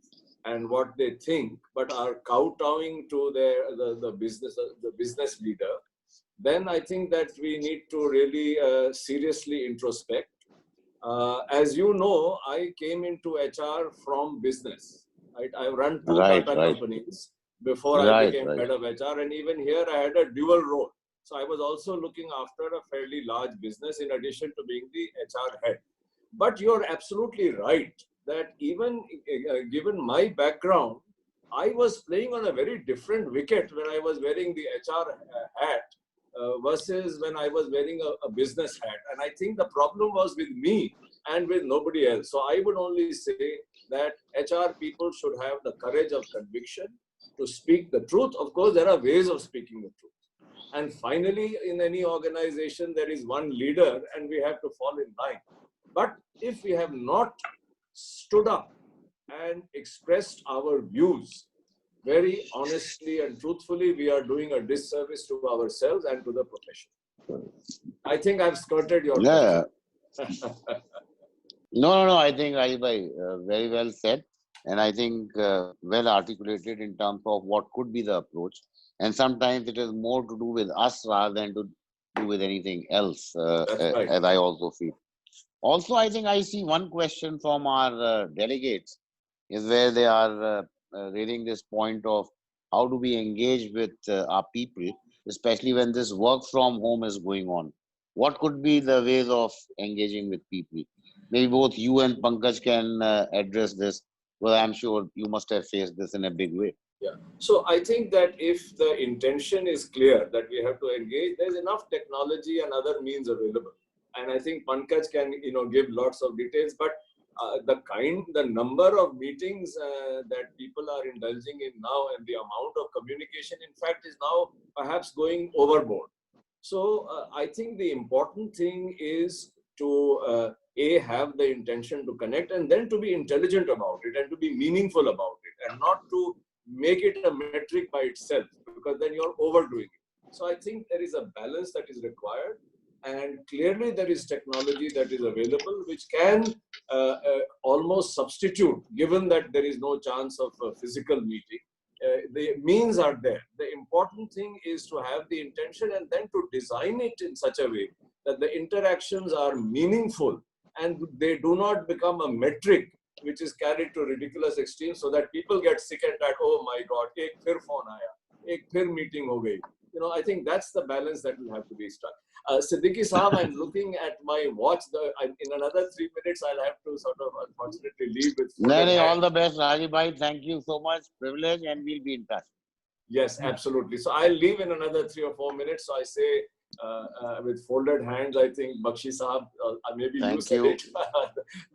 and what they think, but are kowtowing to the business leader, then I think that we need to really seriously introspect. As you know, I came into HR from business. Right? I run two Tata companies before I became head of HR, and even here I had a dual role. So I was also looking after a fairly large business in addition to being the HR head. But you're absolutely right that even given my background, I was playing on a very different wicket when I was wearing the HR hat versus when I was wearing a business hat. And I think the problem was with me and with nobody else. So I would only say that HR people should have the courage of conviction to speak the truth. Of course, there are ways of speaking the truth. And finally, in any organization, there is one leader and we have to fall in line. But if we have not stood up and expressed our views very honestly and truthfully, we are doing a disservice to ourselves and to the profession. I think I've skirted your question. No. I think Rajeev very well said, and I think well articulated in terms of what could be the approach. And sometimes it is more to do with us rather than to do with anything else, right. as I also feel. Also, I think I see one question from our delegates is where they are raising this point of how do we engage with our people, especially when this work from home is going on. What could be the ways of engaging with people? Maybe both you and Pankaj can address this, well, I'm sure you must have faced this in a big way. Yeah. So I think that if the intention is clear that we have to engage, there's enough technology and other means available. And I think Pankaj can, give lots of details. But the number of meetings that people are indulging in now and the amount of communication, in fact, is now perhaps going overboard. So I think the important thing is to have the intention to connect, and then to be intelligent about it and to be meaningful about it, and not to make it a metric by itself, because then you're overdoing it. So I think there is a balance that is required, and clearly there is technology that is available which can almost substitute, given that there is no chance of a physical meeting. The means are there. The important thing is to have the intention, and then to design it in such a way that the interactions are meaningful and they do not become a metric which is carried to ridiculous extremes, so that people get sick and tired. Oh my God, ek phir phone aaya, ek phir meeting ho gayi. I think that's the balance that will have to be struck. Siddiqui Sahab, I'm looking at my watch. In another 3 minutes, I'll have to sort of unfortunately leave with. All the best, Rajeev bhai. Thank you so much. Privilege, and we'll be in touch. Yes, absolutely. So I'll leave in another 3 or 4 minutes. So I say with folded hands, I think Bakshi Sahab, maybe you said it,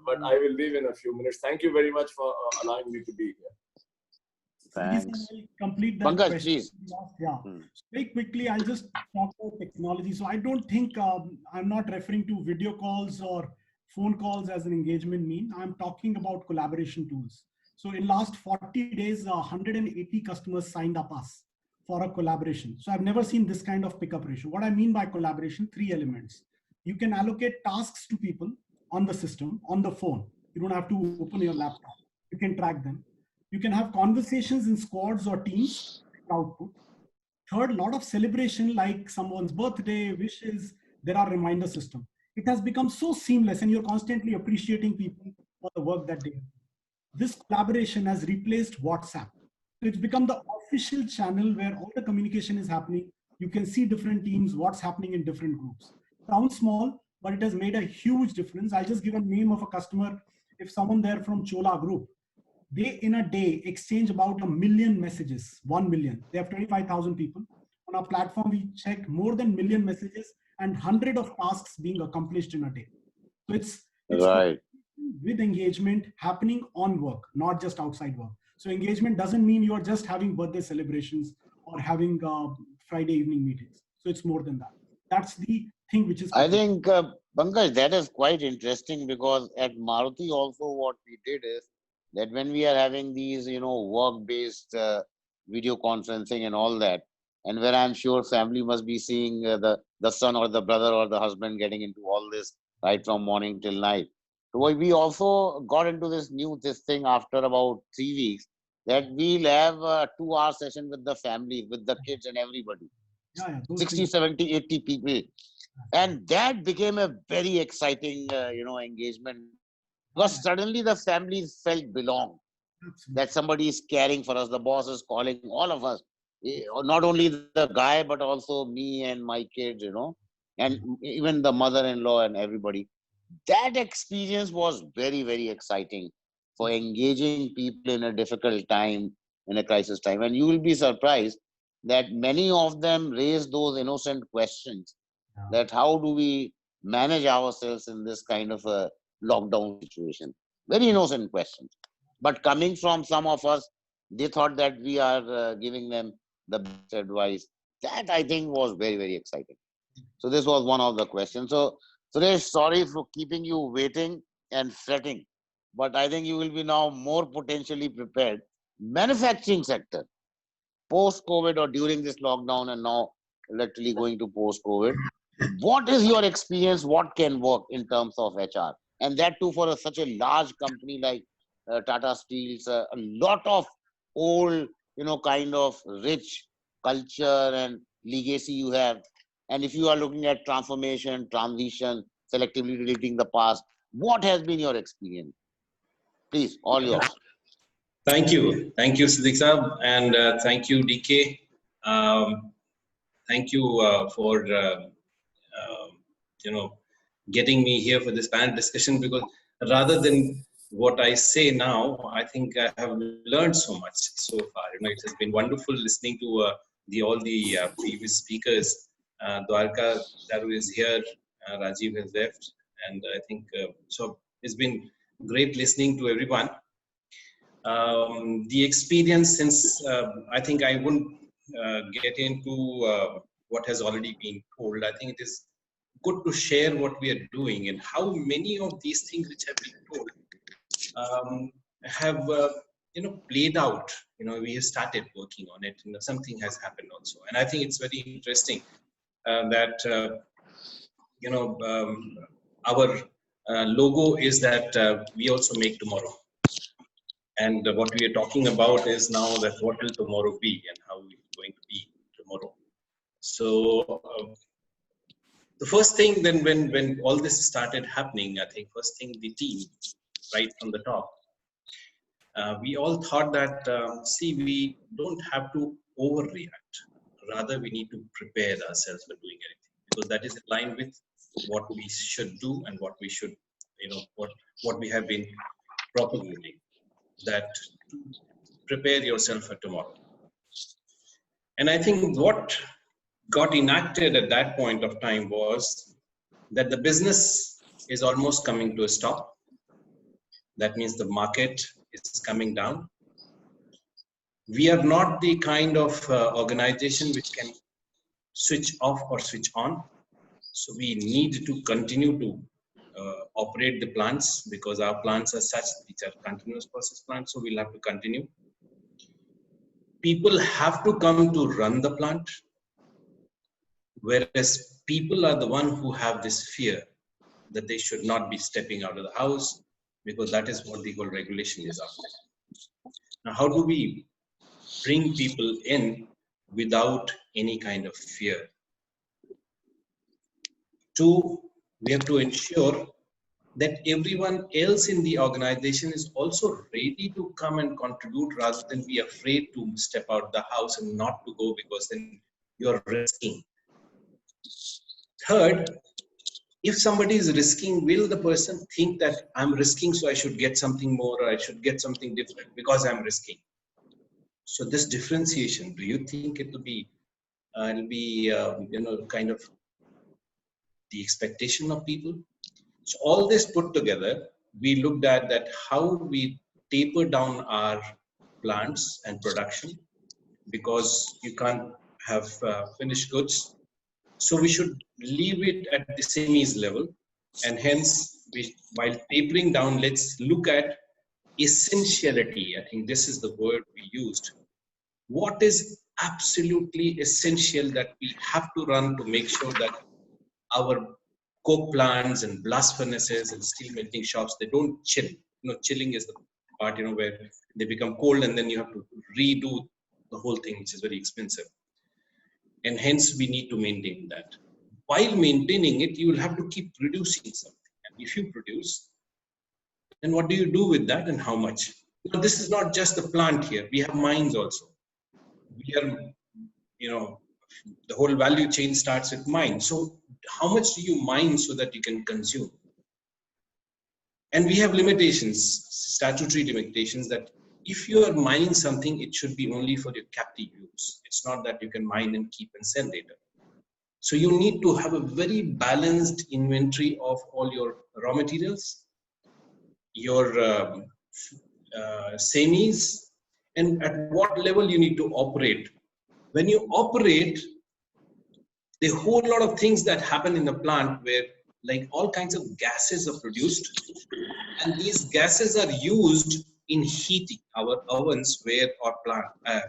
but I will leave in a few minutes. Thank you very much for allowing me to be here. Thanks. Complete that Pankaj, question. please. Yeah. Very quickly, I'll just talk about technology. So I don't think I'm not referring to video calls or phone calls as an engagement mean. I'm talking about collaboration tools. So in last 40 days, 180 customers signed up us for a collaboration. So I've never seen this kind of pickup ratio. What I mean by collaboration, 3 elements. You can allocate tasks to people on the system, on the phone. You don't have to open your laptop. You can track them. You can have conversations in squads or teams, output. Third, a lot of celebration, like someone's birthday, wishes, there are reminder system. It has become so seamless, and you're constantly appreciating people for the work that they do. This collaboration has replaced WhatsApp. So it's become the official channel where all the communication is happening. You can see different teams, what's happening in different groups. Sounds small, but it has made a huge difference. I'll just give a name of a customer. If someone there from Chola Group, they in a day exchange about 1 million messages, 1 million. They have 25,000 people. On our platform, we check more than 1 million messages and 100 of tasks being accomplished in a day. So it's Right. With engagement happening on work, not just outside work. So engagement doesn't mean you are just having birthday celebrations or having Friday evening meetings. So it's more than that. That's the thing which is. I think, Pankaj, that is quite interesting, because at Maruti also what we did is that when we are having these, work-based video conferencing and all that, and where I'm sure family must be seeing the son or the brother or the husband getting into all this right from morning till night. So we also got into this thing after about 3 weeks, that we'll have a 2-hour session with the family, with the kids and everybody. 60, 70, 80 people. And that became a very exciting, engagement, because suddenly the families felt belong, that somebody is caring for us. The boss is calling all of us, not only the guy, but also me and my kids, and even the mother-in-law and everybody. That experience was very, very exciting for engaging people in a difficult time, in a crisis time. And you will be surprised that many of them raise those innocent questions, that how do we manage ourselves in this kind of a lockdown situation? Very innocent questions. But coming from some of us, they thought that we are giving them the best advice. That, I think, was very, very exciting. So this was one of the questions. So Suresh, sorry for keeping you waiting and fretting, but I think you will be now more potentially prepared. Manufacturing sector, post-COVID or during this lockdown, and now literally going to post-COVID. What is your experience? What can work in terms of HR? And that too for such a large company like Tata Steels, a lot of old, kind of rich culture and legacy you have. And if you are looking at transformation, transition, selectively deleting the past, what has been your experience? Please, all yours. Thank you, Siddiqui Sahab, and thank you, DK. Thank you for getting me here for this panel discussion, because rather than what I say now, I think I have learned so much so far. It has been wonderful listening to all the previous speakers. Dwarka Daru is here, Rajeev has left, and I think so. It's been great listening to everyone. The experience, since I think I wouldn't get into what has already been told, I think it is good to share what we are doing and how many of these things which have been told have played out. We have started working on it. Something has happened also, and I think it's very interesting that our logo is that we also make tomorrow. And what we are talking about is now that what will tomorrow be and how it's going to be tomorrow. So the first thing then when all this started happening, I think first thing the team, right from the top, we all thought that, see, we don't have to overreact. Rather, we need to prepare ourselves for doing anything, because that is in line with what we should do and what we should, what we have been propagating, that prepare yourself for tomorrow. And I think what got enacted at that point of time was that the business is almost coming to a stop. That means the market is coming down. We are not the kind of organization which can switch off or switch on. So we need to continue to operate the plants, because our plants are such, which are continuous process plants. So we'll have to continue. People have to come to run the plant, whereas people are the one who have this fear that they should not be stepping out of the house, because that is what the whole regulation is after. Now, how do we bring people in without any kind of fear? Two, we have to ensure that everyone else in the organization is also ready to come and contribute, rather than be afraid to step out of the house and not to go, because then you're risking. Third, if somebody is risking, will the person think that I'm risking, so I should get something more, or I should get something different because I'm risking? So this differentiation, do you think it will be, kind of the expectation of people? So all this put together, we looked at that how we taper down our plants and production, because you can't have finished goods. So we should leave it at the same ease level, and hence, while tapering down, let's look at essentiality. I think this is the word we used. What is absolutely essential that we have to run to make sure that our coke plants and blast furnaces and steel melting shops, they don't chill. Chilling is the part, where they become cold and then you have to redo the whole thing, which is very expensive. And hence we need to maintain that. While maintaining it, you will have to keep producing something. And if you produce, then what do you do with that and how much? This is not just the plant here. We have mines also. We are, the whole value chain starts with mine. So how much do you mine so that you can consume? And we have limitations, statutory limitations, that if you are mining something, it should be only for your captive use. It's not that you can mine and keep and sell later. So you need to have a very balanced inventory of all your raw materials, your semis, and at what level you need to operate. When you operate, the whole lot of things that happen in the plant, where like all kinds of gases are produced, and these gases are used in heating our ovens, where our plant,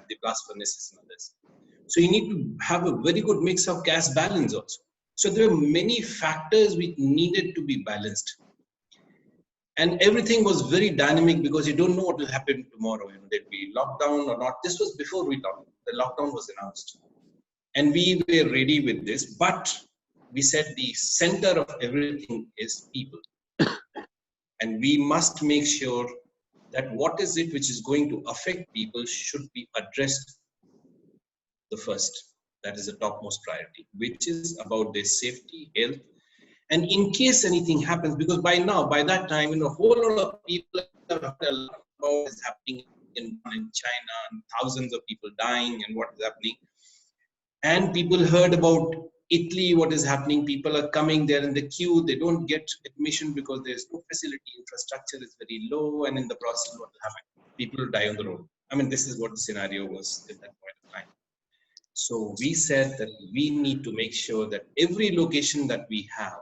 the blast furnaces and others. So you need to have a very good mix of gas balance also. So there are many factors which needed to be balanced. And everything was very dynamic, because you don't know what will happen tomorrow. There'd be lockdown or not. This was before the lockdown was announced. And we were ready with this, but we said the center of everything is people. And we must make sure that what is it which is going to affect people should be addressed the first. That is the topmost priority, which is about their safety, health. And in case anything happens, because by that time, a whole lot of people have heard a lot about what is happening in China, and thousands of people dying and what is happening. And people heard about Italy, what is happening? People are coming there in the queue. They don't get admission because there's no facility. Infrastructure is very low. And in the process, what will happen? People will die on the road. I mean, this is what the scenario was at that point of time. So we said that we need to make sure that every location that we have,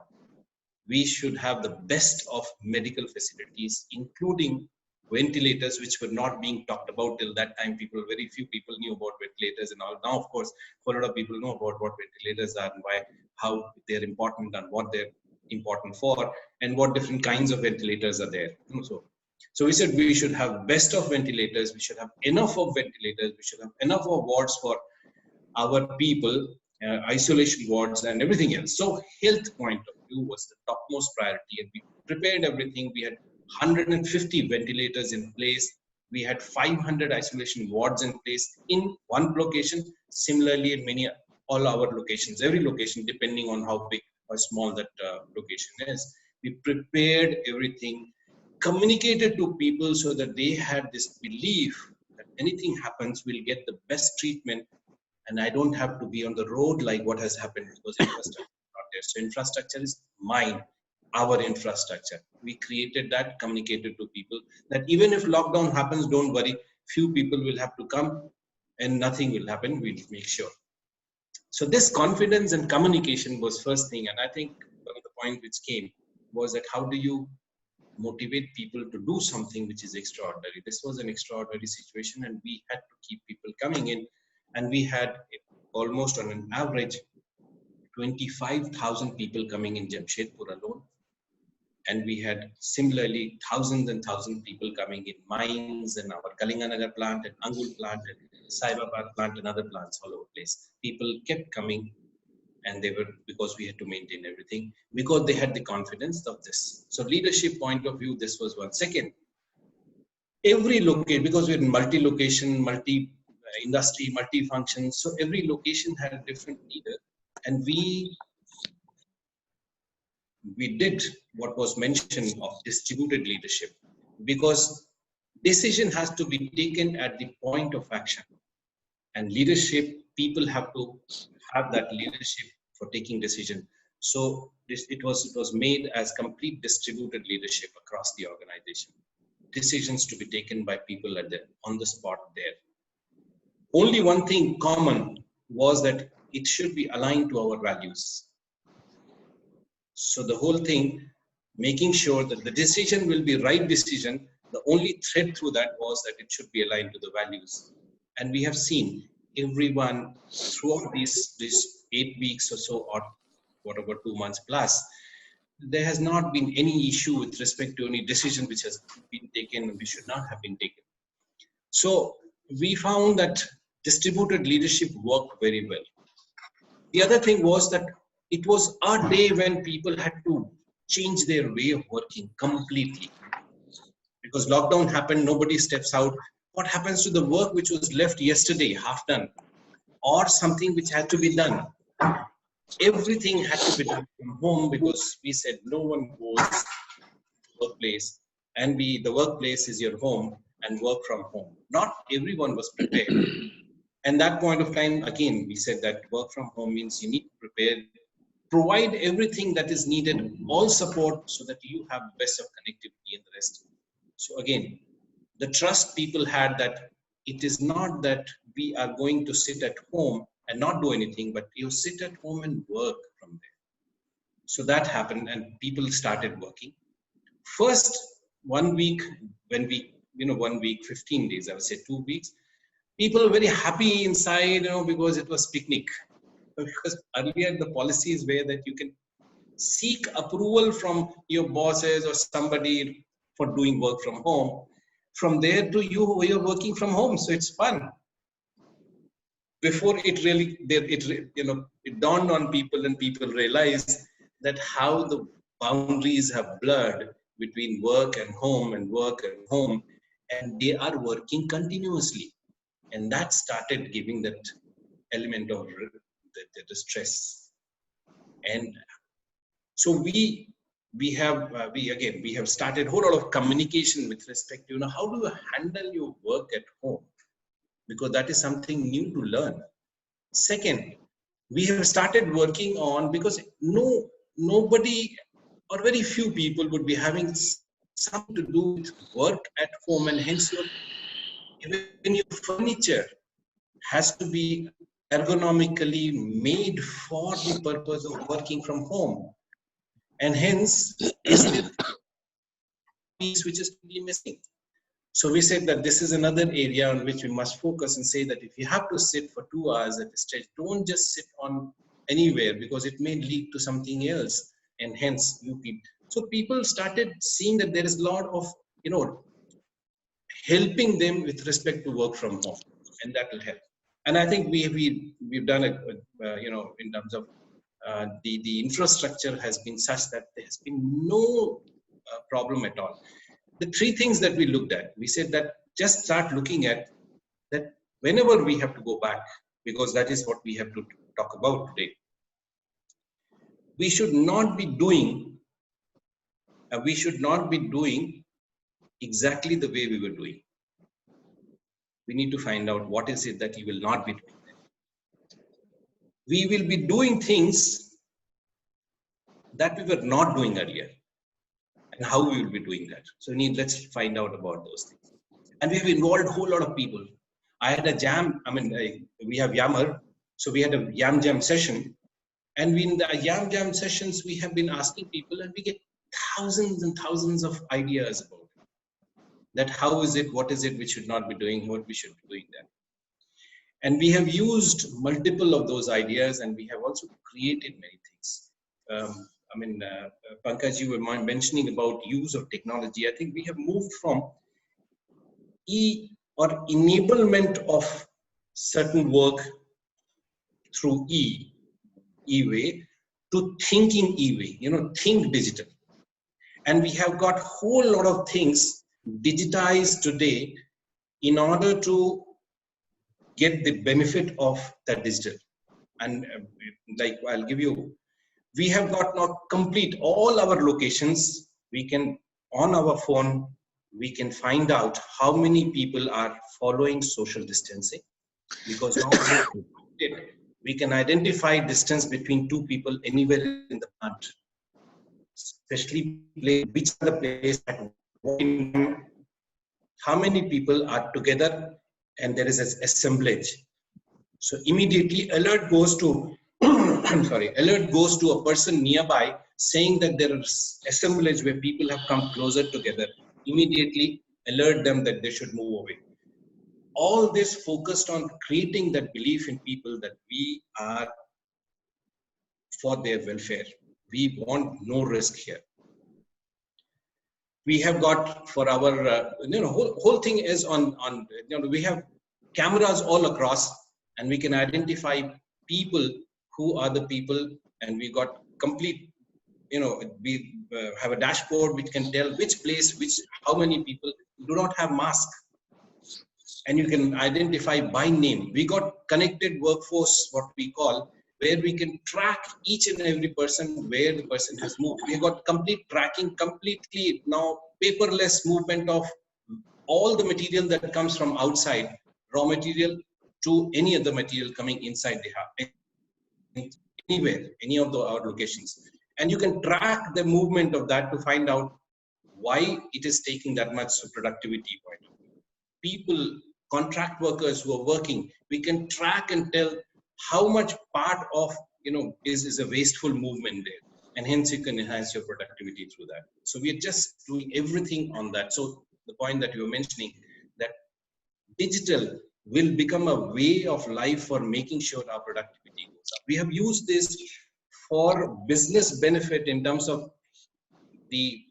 we should have the best of medical facilities, including ventilators, which were not being talked about till that time. Very few people knew about ventilators and all. Now, of course, a lot of people know about what ventilators are and why, how they're important and what they're important for, and what different kinds of ventilators are there. So we said we should have best of ventilators. We should have enough of ventilators. We should have enough of wards for our people, isolation wards and everything else. So health point of view was the topmost priority, and we prepared everything. We had 150 ventilators in place. We had 500 isolation wards in place in one location. Similarly, in all our locations, every location, depending on how big or small that location is, we prepared everything, communicated to people so that they had this belief that anything happens, we'll get the best treatment. And I don't have to be on the road like what has happened, because infrastructure is not there. So infrastructure is mine, our infrastructure. We created that, communicated to people that even if lockdown happens, don't worry, few people will have to come and nothing will happen, we'll make sure. So this confidence and communication was first thing. And I think one of the points which came was that how do you motivate people to do something which is extraordinary? This was an extraordinary situation, and we had to keep people coming in. And we had almost on an average 25,000 people coming in Jamshedpur alone. And we had similarly thousands and thousands of people coming in mines and our Kalinganagar plant and Angul plant and Saibabad plant and other plants all over the place. People kept coming, and they were, because we had to maintain everything, because they had the confidence of this. So leadership point of view, this was one. Second, every location, because we're in multi-location, multi-industry, multi-function, so every location had a different leader, and we did what was mentioned of distributed leadership, because decision has to be taken at the point of action, and leadership, people have to have that leadership for taking decision. So it was made as complete distributed leadership across the organization. Decisions to be taken by people on the spot there. Only one thing common was that it should be aligned to our values. So the whole thing, making sure that the decision will be right decision, the only thread through that was that it should be aligned to the values. And we have seen everyone throughout these 8 weeks or so, or whatever, 2 months plus, there has not been any issue with respect to any decision which has been taken and which should not have been taken. So we found that distributed leadership worked very well. The other thing was that it was a day when people had to change their way of working completely. Because lockdown happened, nobody steps out. What happens to the work which was left yesterday, half done, or something which had to be done? Everything had to be done from home, because we said no one goes to the workplace, and the workplace is your home, and work from home. Not everyone was prepared. And that point of time, again, we said that work from home means you need to prepare, provide everything that is needed, all support, so that you have the best of connectivity and the rest. So again, the trust people had that it is not that we are going to sit at home and not do anything, but you sit at home and work from there. So that happened, and people started working. First 1 week, when we, 1 week, 15 days, I would say 2 weeks, people were very happy inside, because it was picnic. Because earlier the policies were that you can seek approval from your bosses or somebody for doing work from home. From there to you're working from home, so it's fun. Before it dawned on people, and people realized that how the boundaries have blurred between work and home and work and home, and they are working continuously. And that started giving that element of the stress. And so we have started a whole lot of communication with respect to, how do you handle your work at home? Because that is something new to learn. Second, we have started working on, because nobody or very few people would be having something to do with work at home, and hence even your furniture has to be ergonomically made for the purpose of working from home. And hence, is there a piece which is totally missing? So we said that this is another area on which we must focus and say that if you have to sit for 2 hours at a stage, don't just sit on anywhere, because it may lead to something else, and hence you keep. So people started seeing that there is a lot of, helping them with respect to work from home, and that will help. And I think we've done it, in terms of the infrastructure has been such that there has been no problem at all. The three things that we looked at, we said that just start looking at that whenever we have to go back, because that is what we have to talk about today. We should not be doing exactly the way we were doing. We need to find out what is it that you will not be doing. We will be doing things that we were not doing earlier, and how we will be doing that. So let's find out about those things. And we have involved a whole lot of people. I had a jam, we have Yammer, so we had a Yam Jam session. And in the Yam Jam sessions, we have been asking people, and we get thousands and thousands of ideas about it. That how is it, what is it we should not be doing, what we should be doing there. And we have used multiple of those ideas, and we have also created many things. Pankaj, you were mentioning about use of technology. I think we have moved from enablement of certain work through e-way to thinking e-way, think digital. And we have got whole lot of things digitized today in order to get the benefit of that digital. And I'll give you, we have got now complete all our locations. We can, on our phone, we can find out how many people are following social distancing, because now we can identify distance between two people anywhere in the plant, especially which are the place at what time, how many people are together, and there is an assemblage. So immediately alert goes to alert goes to a person nearby saying that there is assemblage where people have come closer together. Immediately alert them that they should move away. All this focused on creating that belief in people that we are for their welfare. We want no risk here. We have got for our, whole thing is on, we have cameras all across, and we can identify people who are the people, and we got complete, we have a dashboard which can tell which place, how many people do not have mask, and you can identify by name. We got connected workforce, what we call, where we can track each and every person, where the person has moved. We got complete tracking, completely now paperless movement of all the material that comes from outside, raw material to any other material coming inside the house, anywhere, any of our locations. And you can track the movement of that to find out why it is taking that much productivity point. People, contract workers who are working, we can track and tell how much part of, is a wasteful movement there. And hence you can enhance your productivity through that. So we are just doing everything on that. So the point that you were mentioning, that digital will become a way of life for making sure our productivity goes up. We have used this for business benefit in terms of the,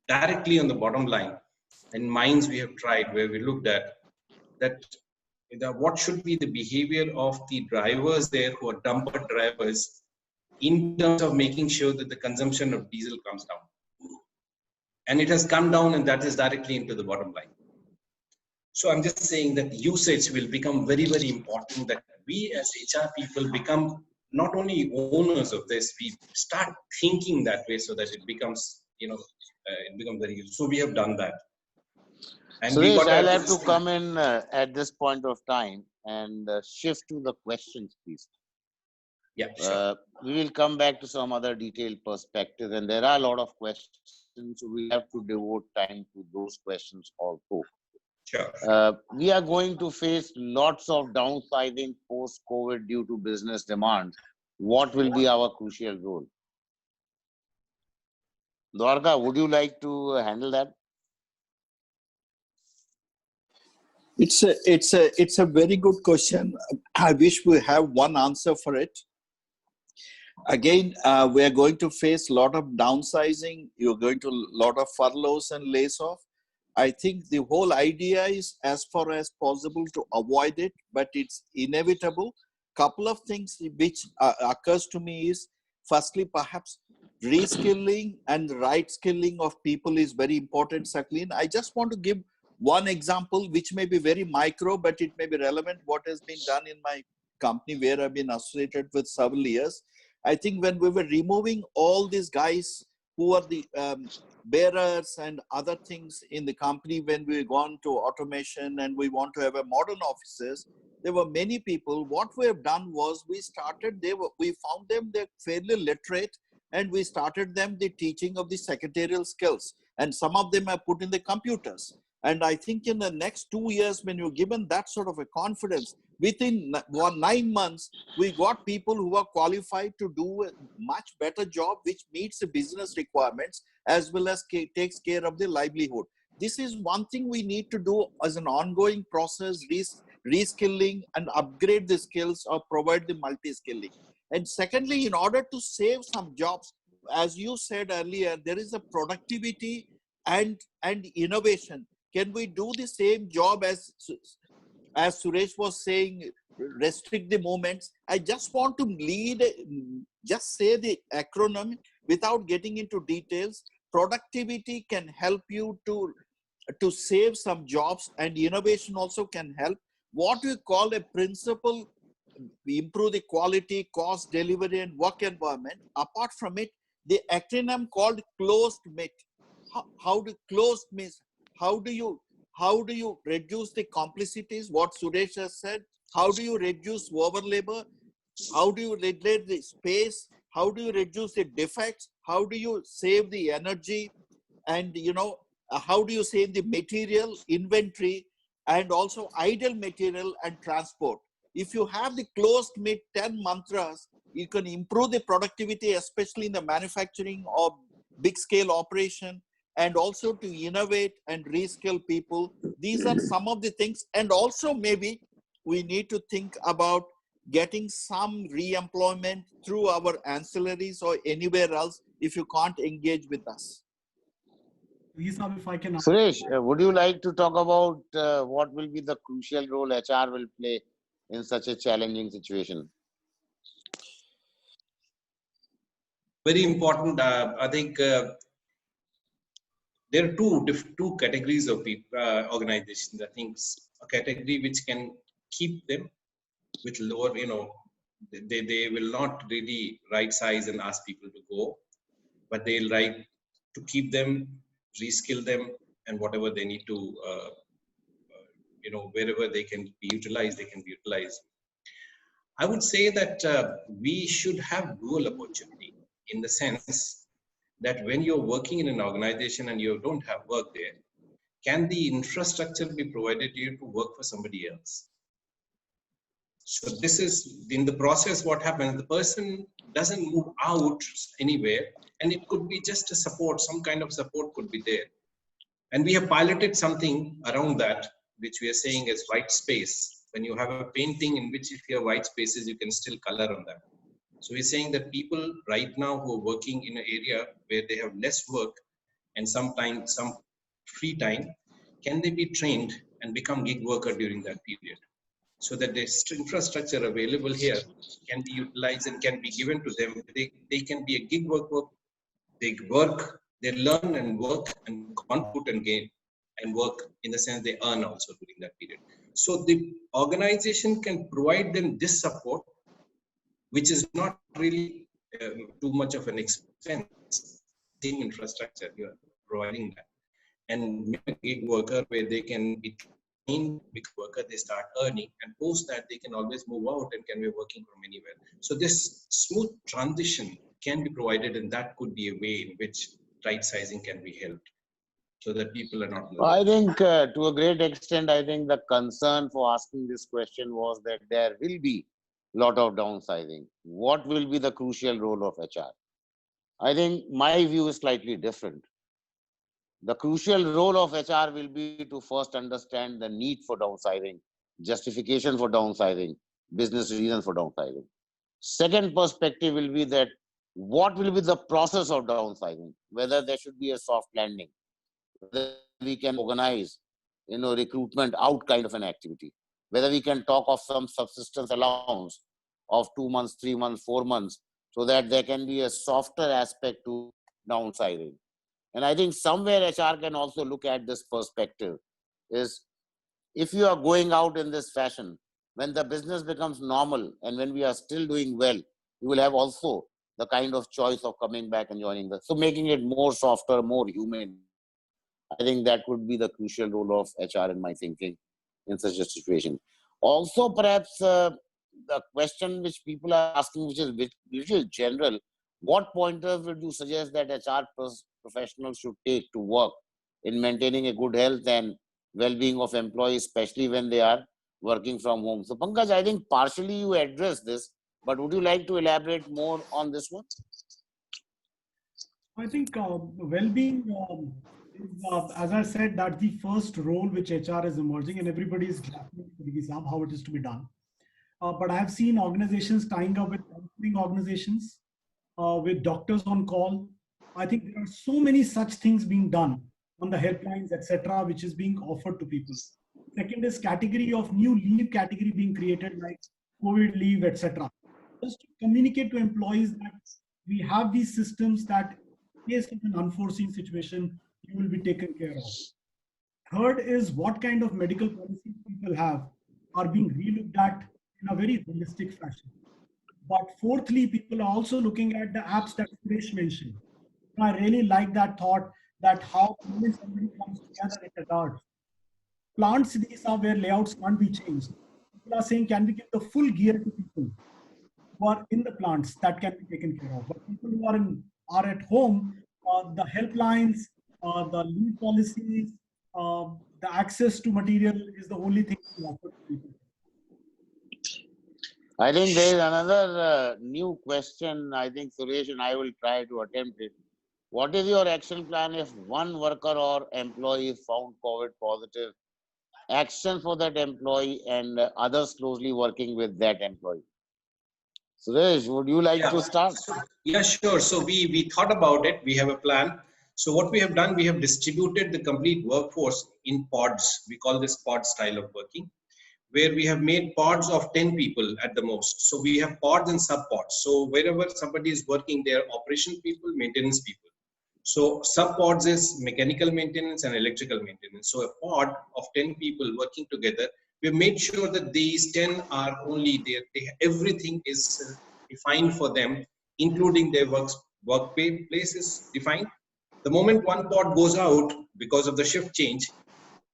directly on the bottom line. In mines we have tried, where we looked at that, what should be the behavior of the drivers there who are dumper drivers in terms of making sure that the consumption of diesel comes down. And it has come down, and that is directly into the bottom line. So I'm just saying that usage will become very, very important, that we as HR people become not only owners of this, we start thinking that way so that it becomes, it becomes very useful. So we have done that. And Suresh, I'll have to come in at this point of time and shift to the questions, please. Yeah, sure. We will come back to some other detailed perspectives, and there are a lot of questions, so we have to devote time to those questions also. Sure. We are going to face lots of downsizing post-COVID due to business demands. What will be our crucial role? Dwarka, would you like to handle that? It's a very good question. I wish we have one answer for it. Again, we are going to face a lot of downsizing. You're going to a lot of furloughs and lays off. I think the whole idea is as far as possible to avoid it, but it's inevitable. Couple of things which occurs to me is, firstly, perhaps reskilling and right skilling of people is very important, Sakleen. I just want to give one example, which may be very micro, but it may be relevant what has been done in my company where I've been associated with several years. I think when we were removing all these guys who are the bearers and other things in the company, when we gone to automation and we want to have a modern offices, there were many people. What we have done was we found them, they're fairly literate, and we started them the teaching of the secretarial skills, and some of them are put in the computers. And I think in the next 2 years, when you're given that sort of a confidence, within 9 months, we got people who are qualified to do a much better job, which meets the business requirements as well as takes care of the livelihood. This is one thing we need to do as an ongoing process, reskilling and upgrade the skills or provide the multi-skilling. And secondly, in order to save some jobs, as you said earlier, there is a productivity and innovation. Can we do the same job as Suresh was saying, restrict the movements? I just want to just say the acronym without getting into details. Productivity can help you to save some jobs, and innovation also can help. What we call a principle, we improve the quality, cost, delivery, and work environment. Apart from it, the acronym called closed MIT. How do closed means? How do you reduce the complicities? What Suresh has said. How do you reduce over labor? How do you regulate the space? How do you reduce the defects? How do you save the energy? And how do you save the material inventory and also idle material and transport? If you have the closed MIT 10 mantras, you can improve the productivity, especially in the manufacturing or big scale operation, and also to innovate and reskill people. These are some of the things. And also maybe we need to think about getting some re-employment through our ancillaries or anywhere else if you can't engage with us. If I can. Suresh, would you like to talk about what will be the crucial role HR will play in such a challenging situation? Very important. I think there are two categories of people, organizations. I think a category which can keep them with lower, they will not really right size and ask people to go, but they'll like to keep them, reskill them, and whatever they need to, wherever they can be utilized, they can be utilized. I would say that we should have dual opportunity, in the sense that when you're working in an organization and you don't have work there, can the infrastructure be provided to you to work for somebody else? So this is in the process what happens. The person doesn't move out anywhere, and it could be just a support, some kind of support could be there. And we have piloted something around that, which we are saying is white space. When you have a painting in which if you have white spaces, you can still color on that. So we're saying that people right now who are working in an area where they have less work and sometimes some free time, can they be trained and become gig worker during that period? So that the infrastructure available here can be utilized and can be given to them. They can be a gig worker. They work, they learn and work and contribute and gain and work, in the sense they earn also during that period. So the organization can provide them this support, which is not really too much of an expense. Same infrastructure, you are providing that. And make a gig worker where they can be trained, become worker, they start earning, and post that they can always move out and can be working from anywhere. So this smooth transition can be provided, and that could be a way in which right sizing can be helped, so that people are not I alone. think to a great extent, I think the concern for asking this question was that there will be a lot of downsizing. What will be the crucial role of HR? I think my view is slightly different. The crucial role of HR will be to first understand the need for downsizing, justification for downsizing, business reasons for downsizing. Second perspective will be that what will be the process of downsizing, whether there should be a soft landing, whether we can organize, recruitment out kind of an activity, whether we can talk of some subsistence allowance of 2 months, 3 months, 4 months, so that there can be a softer aspect to downsizing. And I think somewhere HR can also look at this perspective is if you are going out in this fashion, when the business becomes normal and when we are still doing well, you will have also the kind of choice of coming back and joining the, so making it more softer, more humane. I think that would be the crucial role of HR in my thinking in such a situation. Also, perhaps the question which people are asking, which is little general, what pointers would you suggest that HR professionals should take to work in maintaining a good health and well-being of employees, especially when they are working from home? So, Pankaj, I think partially you addressed this, but would you like to elaborate more on this one? I think well-being is, as I said, that the first role which HR is emerging, and everybody is grappling with how it is to be done. But I have seen organizations tying up with counseling organizations, with doctors on call. I think there are so many such things being done on the helplines, etc., which is being offered to people. Second is category of new leave category being created like COVID leave, etc. Just to communicate to employees that we have these systems that in case of an unforeseen situation, you will be taken care of. Third is what kind of medical policies people have are being relooked at in a very holistic fashion. But fourthly, people are also looking at the apps that Suresh mentioned. I really like that thought that how when somebody comes together in a guard. Plant cities are where layouts can't be changed. People are saying, can we give the full gear to people who are in the plants that can be taken care of? But people who are at home, the helplines, the leave policies, uh, the access to material is the only thing we offer to people. I think there is another new question. I think Suresh and I will try to attempt it. What is your action plan if one worker or employee is found COVID positive? Action for that employee and others closely working with that employee. Suresh, would you like Yeah. to start? Yeah, sure. So we thought about it. We have a plan. So what we have done, we have distributed the complete workforce in pods. We call this pod style of working, where we have made pods of 10 people at the most. So we have pods and sub pods. So wherever somebody is working, they are operation people, maintenance people. So sub pods is mechanical maintenance and electrical maintenance. So a pod of 10 people working together, we made sure that these 10 are only there. Everything is defined for them, including their workplace is defined. The moment one pod goes out because of the shift change,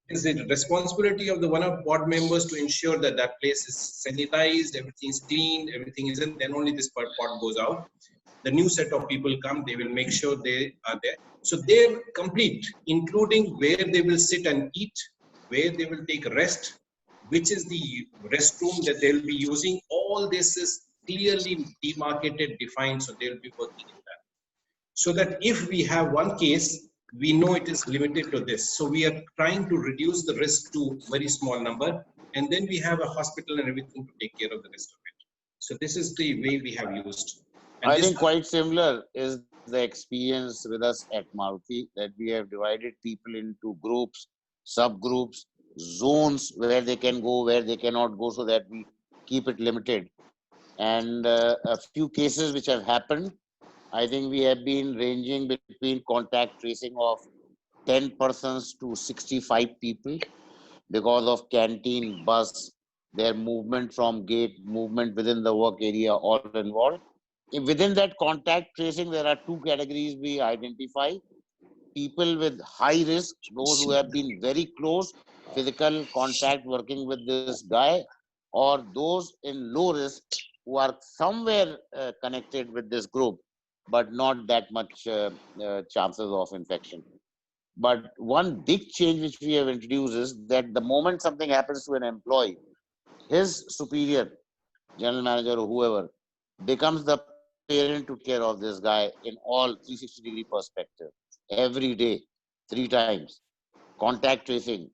it is the responsibility of the one of board members to ensure that that place is sanitized, everything is cleaned, everything is in. Then only this pod goes out. The new set of people come, they will make sure they are there. So they're complete, including where they will sit and eat, where they will take rest, which is the restroom that they'll be using. All this is clearly demarcated, defined, so they'll be working in that. So that if we have one case, we know it is limited to this. So we are trying to reduce the risk to very small number, and then we have a hospital and everything to take care of the rest of it. So this is the way we have used. And I this think quite similar is the experience with us at Maruti, that we have divided people into groups, subgroups, zones where they can go, where they cannot go, so that we keep it limited. And a few cases which have happened, I think we have been ranging between contact tracing of 10 persons to 65 people because of canteen, bus, their movement from gate, movement within the work area, all involved. Within that contact tracing, there are two categories we identify: people with high risk, those who have been very close physical contact working with this guy, or those in low risk who are somewhere connected with this group, but not that much chances of infection. But one big change which we have introduced is that the moment something happens to an employee, his superior, general manager or whoever, becomes the parent to take care of this guy in all 360-degree perspective, every day, 3 times, contact tracing,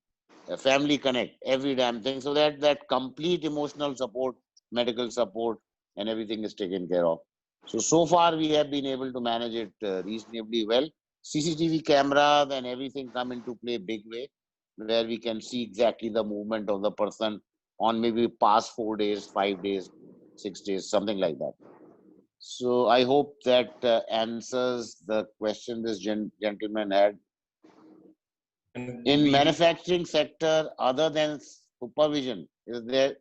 family connect, every damn thing, so that that complete emotional support, medical support, and everything is taken care of. So far we have been able to manage it reasonably well. CCTV cameras and everything come into play big way, where we can see exactly the movement of the person on maybe past 4 days, 5 days, 6 days, something like that. So I hope that answers the question this gentleman had. And In we, manufacturing sector, other than supervision, is there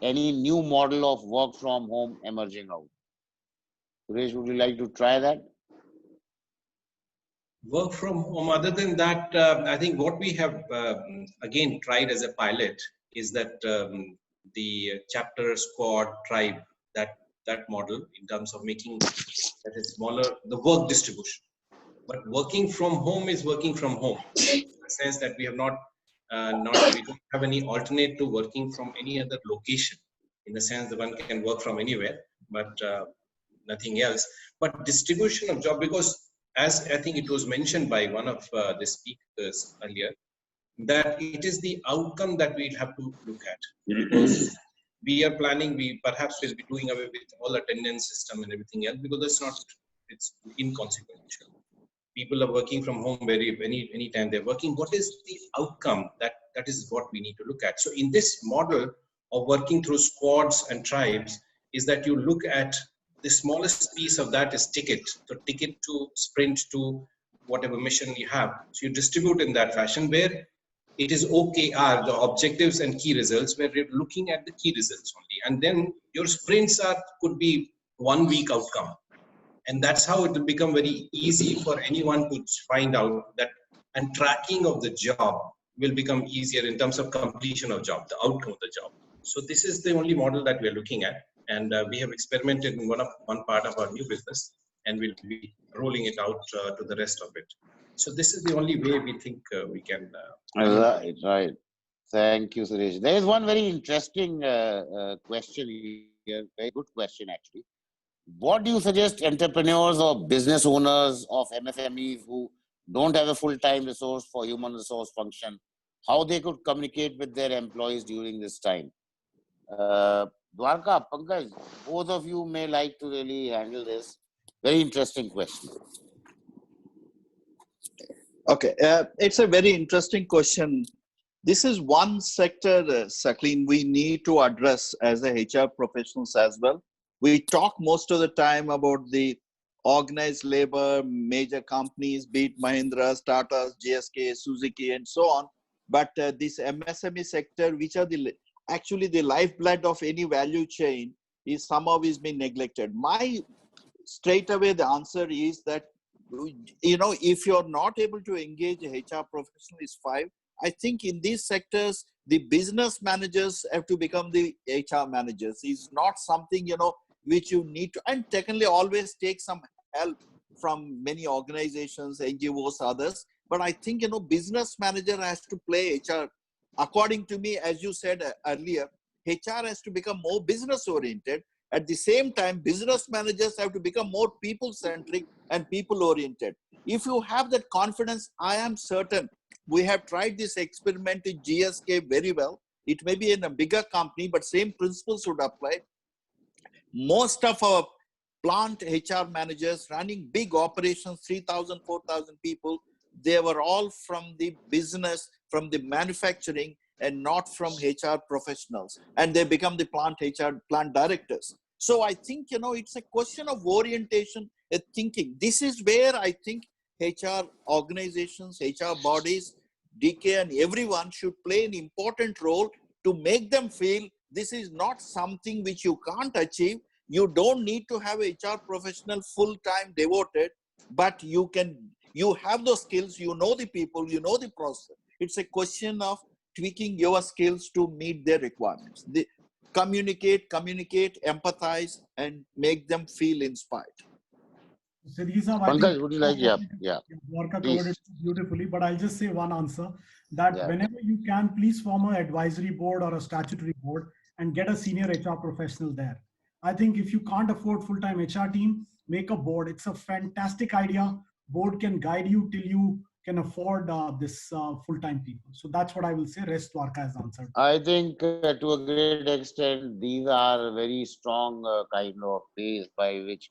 any new model of work from home emerging out? Suresh, would you like to try that? work from home. Other than that, I think what we have again tried as a pilot is that the chapter, squad, tribe, that model in terms of making that is smaller, the work distribution. But working from home is working from home, in the sense that we have we don't have any alternate to working from any other location. In the sense that one can work from anywhere, but nothing else. But distribution of job, because as I think it was mentioned by one of the speakers earlier, that it is the outcome that we'll have to look at. Because we are planning, we perhaps will be doing away with all attendance system and everything else, because it's inconsequential. People are working from home anytime they're working. What is the outcome? That is what we need to look at. So in this model of working through squads and tribes, is that you look at the smallest piece of that is ticket. So ticket to sprint to whatever mission you have. So you distribute in that fashion, where it is OKR, the objectives and key results, where you're looking at the key results only. And then your sprints could be 1 week outcome. And that's how it will become very easy for anyone to find out that, and tracking of the job will become easier in terms of completion of job, the outcome of the job. So this is the only model that we are looking at. And we have experimented in one part of our new business, and we'll be rolling it out to the rest of it. So this is the only way we think we can. Right. Thank you, Suresh. There is one very interesting question here, very good question actually. What do you suggest entrepreneurs or business owners of MSMEs who don't have a full-time resource for human resource function, how they could communicate with their employees during this time? Dwarka, Pankaj, both of you may like to really handle this. Very interesting question. Okay, it's a very interesting question. This is one sector, Sakleen, we need to address as a HR professionals as well. We talk most of the time about the organized labor, major companies, be it Mahindra, Tata, GSK, Suzuki, and so on. But this MSME sector, which are actually the lifeblood of any value chain, is somehow being neglected. Straight away, the answer is that, if you're not able to engage a HR professional is 5. I think in these sectors, the business managers have to become the HR managers. It's not something, which you need to, and technically always take some help from many organizations, NGOs, others. But I think, business manager has to play HR. According to me, as you said earlier, HR has to become more business oriented. At the same time, business managers have to become more people-centric and people-oriented. If you have that confidence, I am certain, we have tried this experiment in GSK very well. It may be in a bigger company, but same principles would apply. Most of our plant HR managers running big operations, 3,000, 4,000 people, they were all from the business, from the manufacturing, and not from HR professionals. And they become the plant directors. So I think, it's a question of orientation and thinking. This is where I think HR organizations, HR bodies, DK and everyone should play an important role to make them feel this is not something which you can't achieve. You don't need to have a HR professional full-time devoted, but you have those skills, the people, the process. It's a question of tweaking your skills to meet their requirements. communicate, empathize, and make them feel inspired. Siddiqui Saab, I Pankaj, think would you like? Yeah, yeah. Dwarka Please. covered it beautifully, but I'll just say one answer that Yeah. whenever you can, please form an advisory board or a statutory board and get a senior HR professional there. I think if you can't afford full-time HR team, make a board. It's a fantastic idea. Board can guide you till you can afford this full-time people. So that's what I will say. Rest Dwarka has answered. I think to a great extent, these are very strong kind of ways by which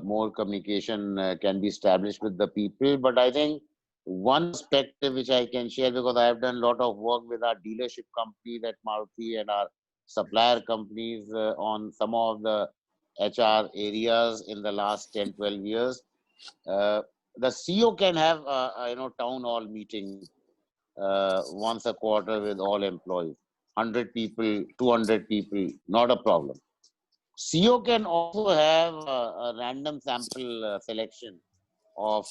more communication can be established with the people. But I think one perspective which I can share, because I have done a lot of work with our dealership companies at Maruti and our supplier companies on some of the HR areas in the last 10, 12 years. The CEO can have a town hall meeting once a quarter with all employees, 100 people, 200 people, not a problem. CEO can also have a random sample selection of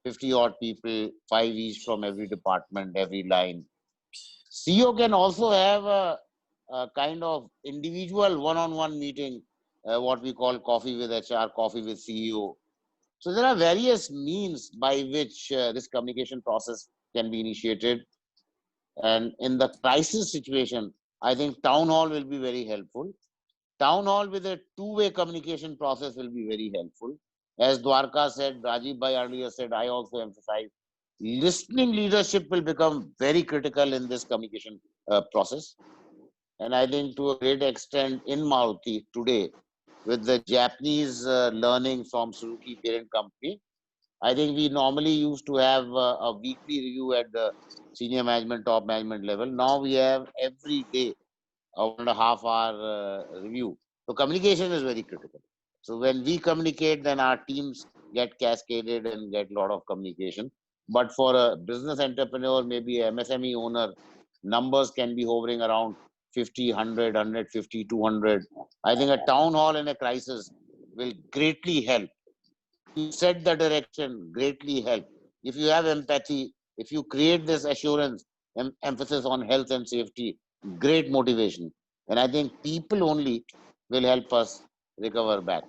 50 odd people, 5 each from every department, every line. CEO can also have a kind of individual one-on-one meeting, what we call coffee with HR, coffee with CEO. So there are various means by which this communication process can be initiated. And in the crisis situation, I think town hall will be very helpful. Town hall with a two-way communication process will be very helpful. As Dwarka said, Rajeev Bhai earlier said, I also emphasize, listening leadership will become very critical in this communication process. And I think to a great extent in Maruti today, with the Japanese learning from Suzuki parent company, I think we normally used to have a weekly review at the senior management, top management level. Now we have every day a 1.5 hour review. So communication is very critical. So when we communicate, then our teams get cascaded and get a lot of communication. But for a business entrepreneur, maybe a MSME owner, numbers can be hovering around 50, 100, 150, 200. I think a town hall in a crisis will greatly help. You set the direction, greatly help. If you have empathy, if you create this assurance, emphasis on health and safety, great motivation. And I think people only will help us recover back.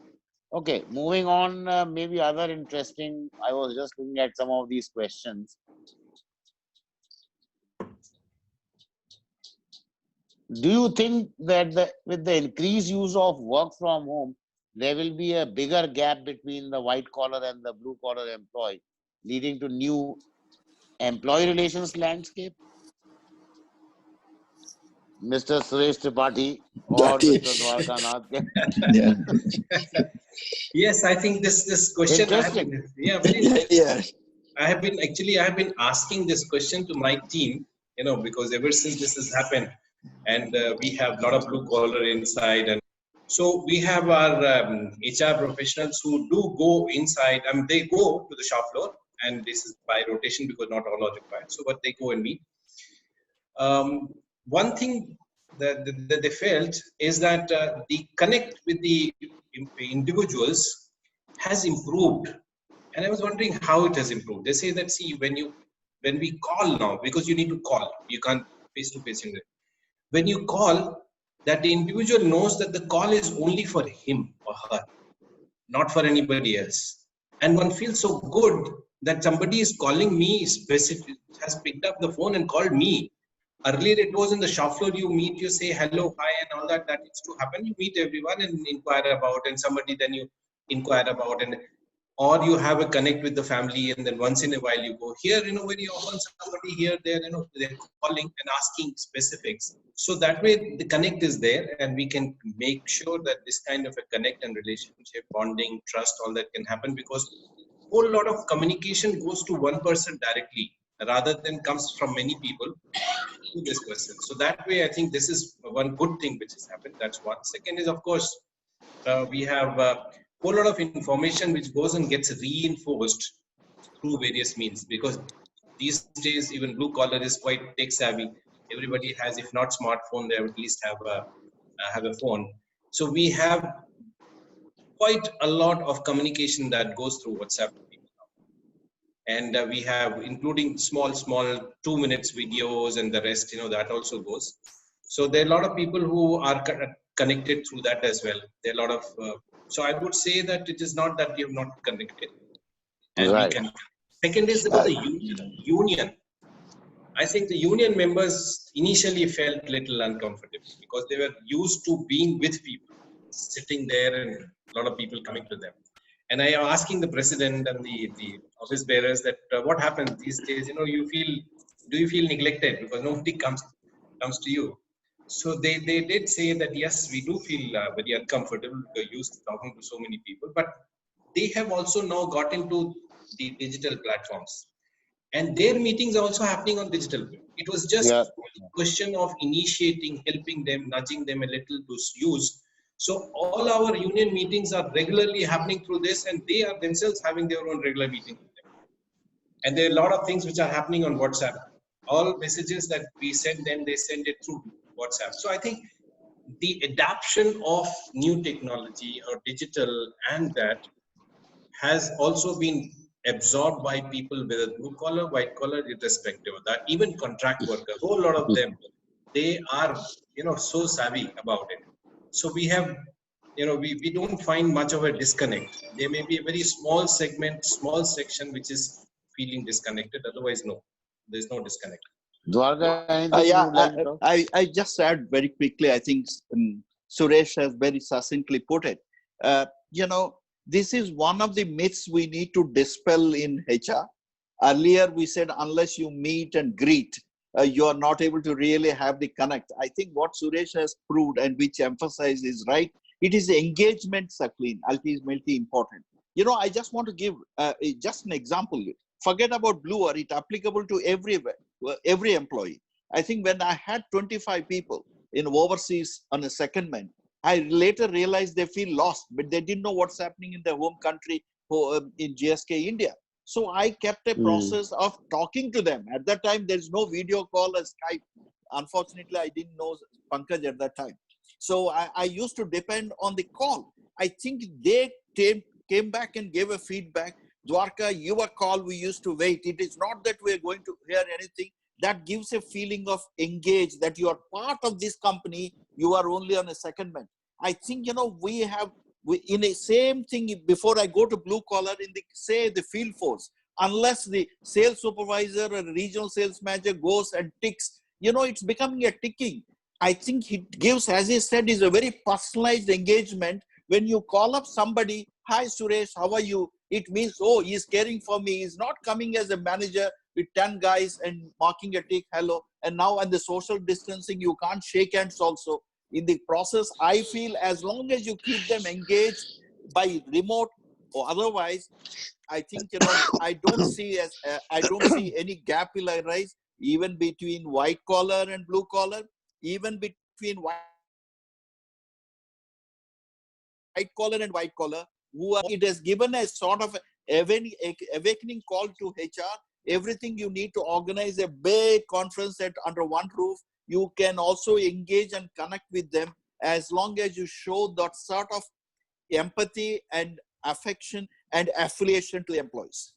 Okay, moving on, maybe other interesting, I was just looking at some of these questions. Do you think that with the increased use of work from home, there will be a bigger gap between the white collar and the blue collar employee, leading to new employee relations landscape? Mr. Suresh Tripathi or Mr. Dwarakanath? Yeah. Yes, I think this question I have Interesting. been, very interesting. Yeah. I have been asking this question to my team, because ever since this has happened, and we have a lot of blue collar inside, and so we have our HR professionals who do go inside. I mean, they go to the shop floor, and this is by rotation because not all are required. So, but they go and meet. One thing that they felt is that the connect with the individuals has improved. And I was wondering how it has improved. They say that, see, when we call now, because you need to call, you can't face to face. When you call, that the individual knows that the call is only for him or her, not for anybody else. And one feels so good that somebody is calling me specific, has picked up the phone and called me. Earlier it was in the shop floor, you meet, you say hello, hi, and all that needs to happen. You meet everyone and inquire about, and somebody then you inquire about, and or you have a connect with the family, and then once in a while you go here, very often somebody here, there, they're calling and asking specifics. So that way the connect is there, and we can make sure that this kind of a connect and relationship, bonding, trust, all that can happen, because whole lot of communication goes to one person directly rather than comes from many people to this person. So that way, I think this is one good thing which has happened. That's one. Second is, of course, we have a whole lot of information which goes and gets reinforced through various means, because these days even blue collar is quite tech savvy. Everybody has, if not smartphone, they at least have a phone. So we have quite a lot of communication that goes through WhatsApp. And we have, including small 2 minutes videos and the rest, that also goes. So there are a lot of people who are connected through that as well. There are a lot of, so I would say that it is not that we have not connected, and we Right. can. Second is about the union. I think the union members initially felt little uncomfortable because they were used to being with people, sitting there, and a lot of people coming to them. And I am asking the president and the office bearers that what happens these days. Do you feel neglected because nobody comes to you? So they did say that yes, we do feel very uncomfortable. We're used to talking to so many people, but they have also now got into the digital platforms, and their meetings are also happening on digital. It was just Yeah. a question of initiating, helping them, nudging them a little to use. So all our union meetings are regularly happening through this, and they are themselves having their own regular meetings with them. And there are a lot of things which are happening on WhatsApp. All messages that we send them, they send it through WhatsApp. So I think the adoption of new technology or digital and that has also been absorbed by people, whether blue collar, white collar, irrespective of that. Even contract workers, a whole lot of them, they are so savvy about it. So we have, we don't find much of a disconnect. There may be a very small segment, small section which is feeling disconnected. Otherwise, no, there's no disconnect. Dwarka, anything you Yeah, would like to talk? I just add very quickly. I think Suresh has very succinctly put it. This is one of the myths we need to dispel in HR. Earlier, we said unless you meet and greet, you are not able to really have the connect. I think what Suresh has proved and which emphasized is right. It is engagement, Saklin, ultimately important. I just want to give just an example. Forget about blue, or it applicable to every employee. I think when I had 25 people in overseas on a secondment, I later realized they feel lost, but they didn't know what's happening in their home country in GSK India. So I kept a process of talking to them. At that time, there's no video call or Skype. Unfortunately, I didn't know Pankaj at that time. So I used to depend on the call. I think they came back and gave a feedback. Dwarka, your call, we used to wait. It is not that we're going to hear anything. That gives a feeling of engaged, that you are part of this company. You are only on a secondment. I think, we in the same thing, before I go to blue collar, in the field force, unless the sales supervisor or regional sales manager goes and ticks, it's becoming a ticking. I think it gives, as he said, is a very personalized engagement. When you call up somebody, hi Suresh, how are you? It means, oh, he's caring for me. He's not coming as a manager with 10 guys and marking a tick, hello. And now on the social distancing, you can't shake hands also. In the process, I feel as long as you keep them engaged by remote or otherwise, I think, I don't see any gap will arise even between white collar and blue collar, even between white collar and white collar, it has given a sort of awakening call to HR. Everything you need to organize a big conference under one roof. You can also engage and connect with them as long as you show that sort of empathy and affection and affiliation to the employees.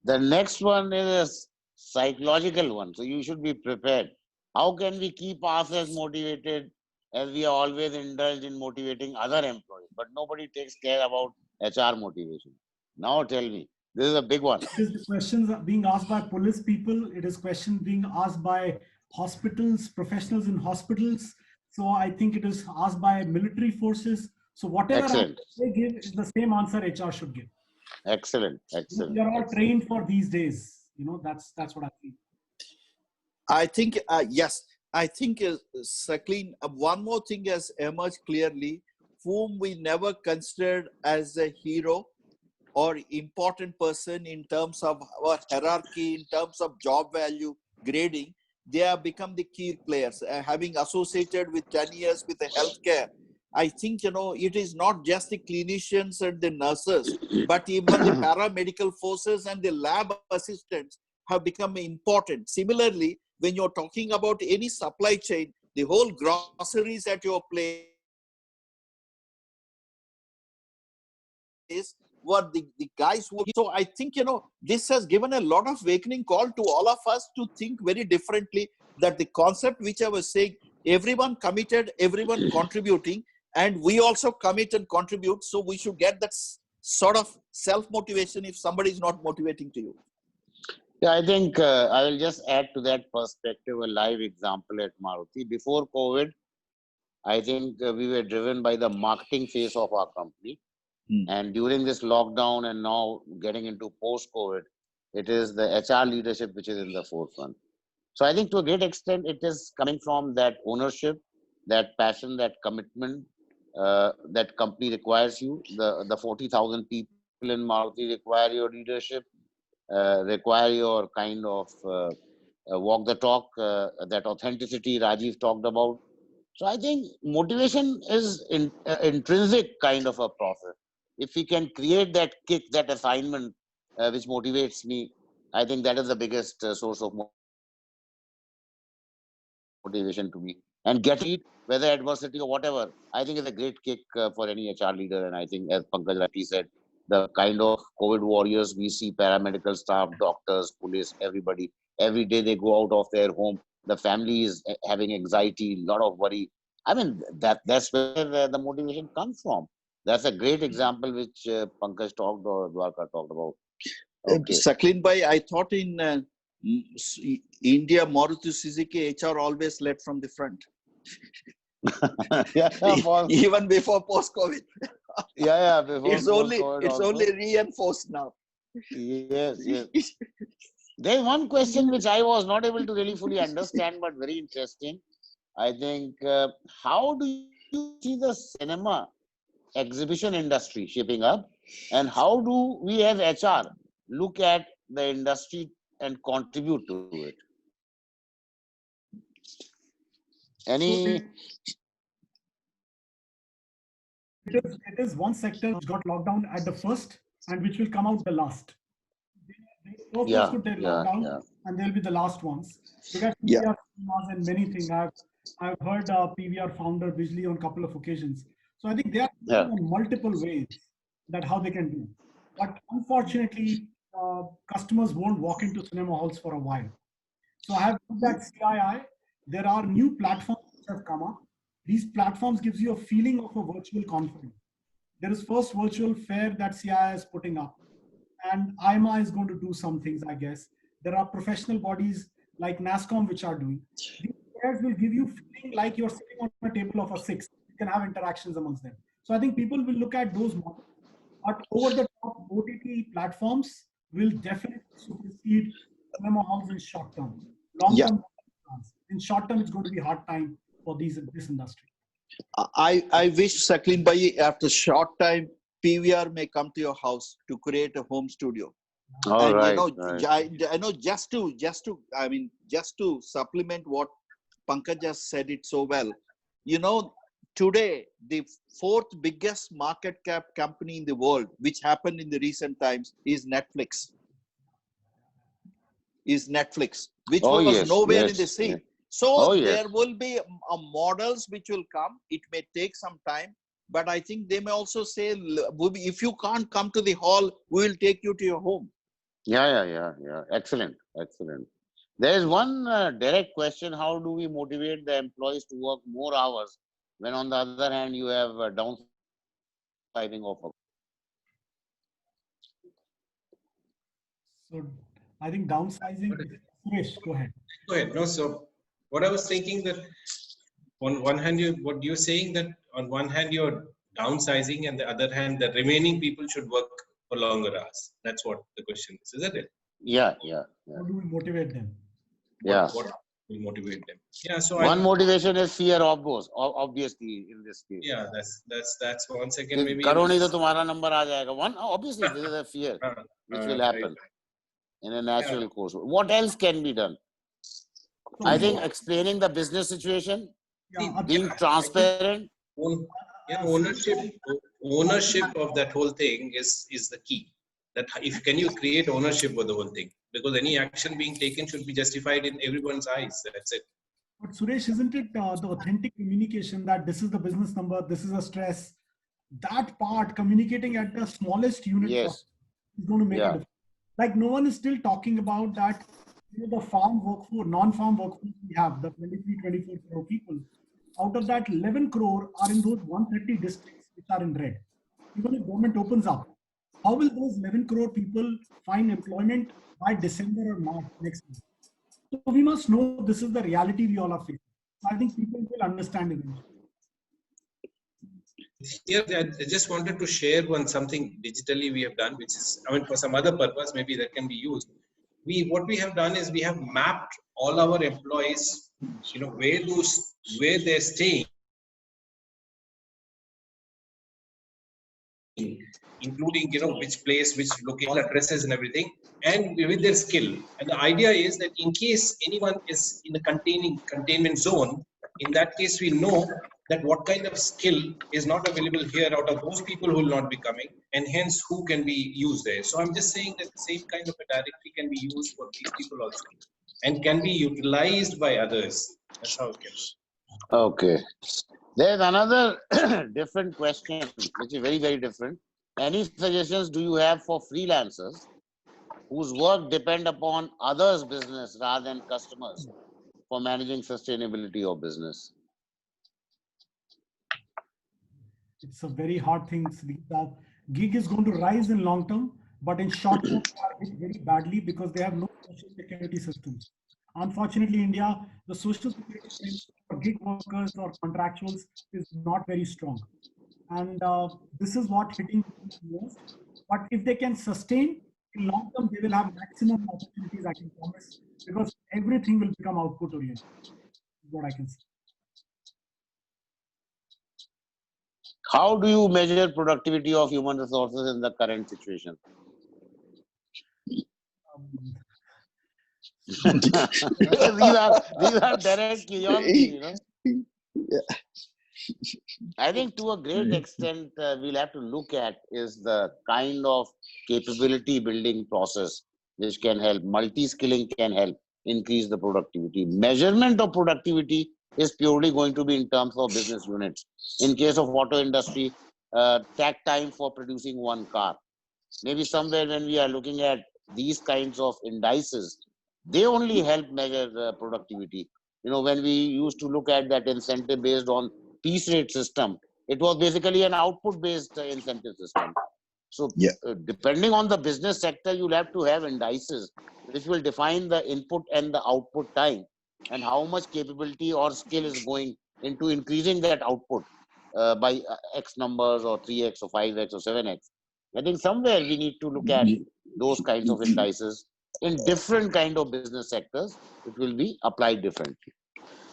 The next one is a psychological one. So you should be prepared. How can we keep ourselves motivated, as we are always indulged in motivating other employees, but nobody takes care about HR motivation? Now tell me, this is a big one. It is the questions being asked by police people. It is questions being asked by hospitals, professionals in hospitals. So I think it is asked by military forces. So whatever Excellent. answer they give is the same answer HR should give. Excellent. Excellent. We are all Excellent. trained for these days. That's what I feel. I think, yes, I think, Saklin, one more thing has emerged clearly, whom we never considered as a hero or important person in terms of our hierarchy, in terms of job value, grading. They have become the key players. Having associated with 10 years with the healthcare, I think, it is not just the clinicians and the nurses, but even the paramedical forces and the lab assistants have become important. Similarly, when you're talking about any supply chain, the whole groceries at your place were the guys who. So I think, this has given a lot of awakening call to all of us to think very differently. that the concept which I was saying, everyone committed, everyone contributing, and we also commit and contribute. So we should get that sort of self-motivation if somebody is not motivating to you. Yeah, I think I will just add to that perspective a live example at Maruti. Before COVID, I think we were driven by the marketing phase of our company. And during this lockdown and now getting into post-COVID, it is the HR leadership which is in the forefront. So I think to a great extent, it is coming from that ownership, that passion, that commitment that company requires you. The 40,000 people in Maruti require your leadership, require your kind of walk the talk, that authenticity Rajeev talked about. So I think motivation is intrinsic kind of a process. If we can create that kick, that assignment which motivates me, I think that is the biggest source of motivation to me. And getting it, whether adversity or whatever, I think is a great kick for any HR leader. And I think, as Pankaj rightly said, the kind of COVID warriors we see, paramedical staff, doctors, police, everybody, every day they go out of their home. The family is having anxiety, a lot of worry. I mean, that's where the motivation comes from. That's a great example which Pankaj talked or Dwarka talked about. Okay. Saklin bhai, I thought in India, Maruti Suzuki HR always led from the front. Yeah, Even before post-COVID. Yeah, before It's only reinforced now. Yes. There's one question which I was not able to really fully understand, but very interesting. I think, how do you see the cinema exhibition industry shaping up, and how do we as HR look at the industry and contribute to it? Any? It is one sector which got locked down at the first and which will come out the last. They first could take lockdown and they'll be the last ones. Look at PVR cinemas and many things. I've heard PVR founder Bijli on a couple of occasions. So I think they are on multiple ways that how they can do. But unfortunately, customers won't walk into cinema halls for a while. So I have looked at CII. There are new platforms which have come up. These platforms gives you a feeling of a virtual conference. There is first virtual fair that CII is putting up, and IMA is going to do some things, I guess. There are professional bodies like NASCOM which are doing. These fairs will give you feeling like you're sitting on a table of a six. You can have interactions amongst them. So I think people will look at those models, but over the top OTT platforms will definitely supersede cinema halls in short term. Long term, in short term, it's going to be a hard time for this industry. I wish, Saklin bhai, after short time, PVR may come to your house to create a home studio. All right. I know just to supplement what Pankaj just said it so well. Today, the fourth biggest market cap company in the world, which happened in the recent times, is Netflix. Which was nowhere in the scene. So there will be models which will come. It may take some time, but I think they may also say, if you can't come to the hall, we will take you to your home. Yeah. Excellent. There is one direct question: how do we motivate the employees to work more hours when, on the other hand, you have downsizing of? So I think downsizing. Suresh, go ahead. No, so what I was thinking that on one hand, what you're saying that on one hand you're downsizing, and the other hand, the remaining people should work for longer hours. That's what the question is, isn't it? Yeah. How do we motivate them? What will motivate them? Yeah. So one motivation is fear of both, obviously in this case. Yeah, that's one second maybe. Karo nahi to tumhara number aa jayega. One, obviously this is a fear which will happen in a natural course. What else can be done? I think explaining the business situation, being transparent. Ownership of that whole thing is the key. That can you create ownership of the whole thing? Because any action being taken should be justified in everyone's eyes. That's it. But Suresh, isn't it the authentic communication that this is the business number, this is a stress? That part, communicating at the smallest unit is going to make a difference. Like no one is still talking about that the farm workforce, non-farm workforce we have, the 23, 24 crore people, out of that 11 crore are in those 130 districts which are in red. Even if government opens up, how will those 11 crore people find employment by December or March next year? So we must know this is the reality we all are facing. I think people will understand eventually. Here, I just wanted to share something digitally we have done, which is, I mean, for some other purpose, maybe that can be used. What we have done is we have mapped all our employees, where they're staying, including which place, which location, addresses, and everything, and with their skill. And the idea is that in case anyone is in a containment zone, in that case we know that what kind of skill is not available here out of those people who will not be coming, and hence who can be used there. So I'm just saying that the same kind of a directory can be used for these people also, and can be utilized by others. That's how it goes. Okay. There's another different question, which is very, very different. Any suggestions do you have for freelancers whose work depend upon others' business rather than customers for managing sustainability of business? It's a very hard thing. Gig is going to rise in long term, but in short term, they are hit very badly because they have no social security systems. Unfortunately, India, the social security system for gig workers or contractuals is not very strong. And this is what hitting most. But if they can sustain, in long term, they will have maximum opportunities, I can promise, because everything will become output oriented, is what I can say. How do you measure productivity of human resources in the current situation? these are direct curiosity, I think to a great extent, we'll have to look at is the kind of capability building process which can help. Multi-skilling can help increase the productivity. Measurement of productivity is purely going to be in terms of business units. In case of auto industry, takt time for producing one car. Maybe somewhere when we are looking at these kinds of indices, they only help measure productivity. When we used to look at that incentive based on piece rate system, it was basically an output based incentive system. So depending on the business sector, you'll have to have indices which will define the input and the output time and how much capability or skill is going into increasing that output by X numbers or 3X or 5X or 7X. I think somewhere we need to look at those kinds of indices in different kind of business sectors. It will be applied differently.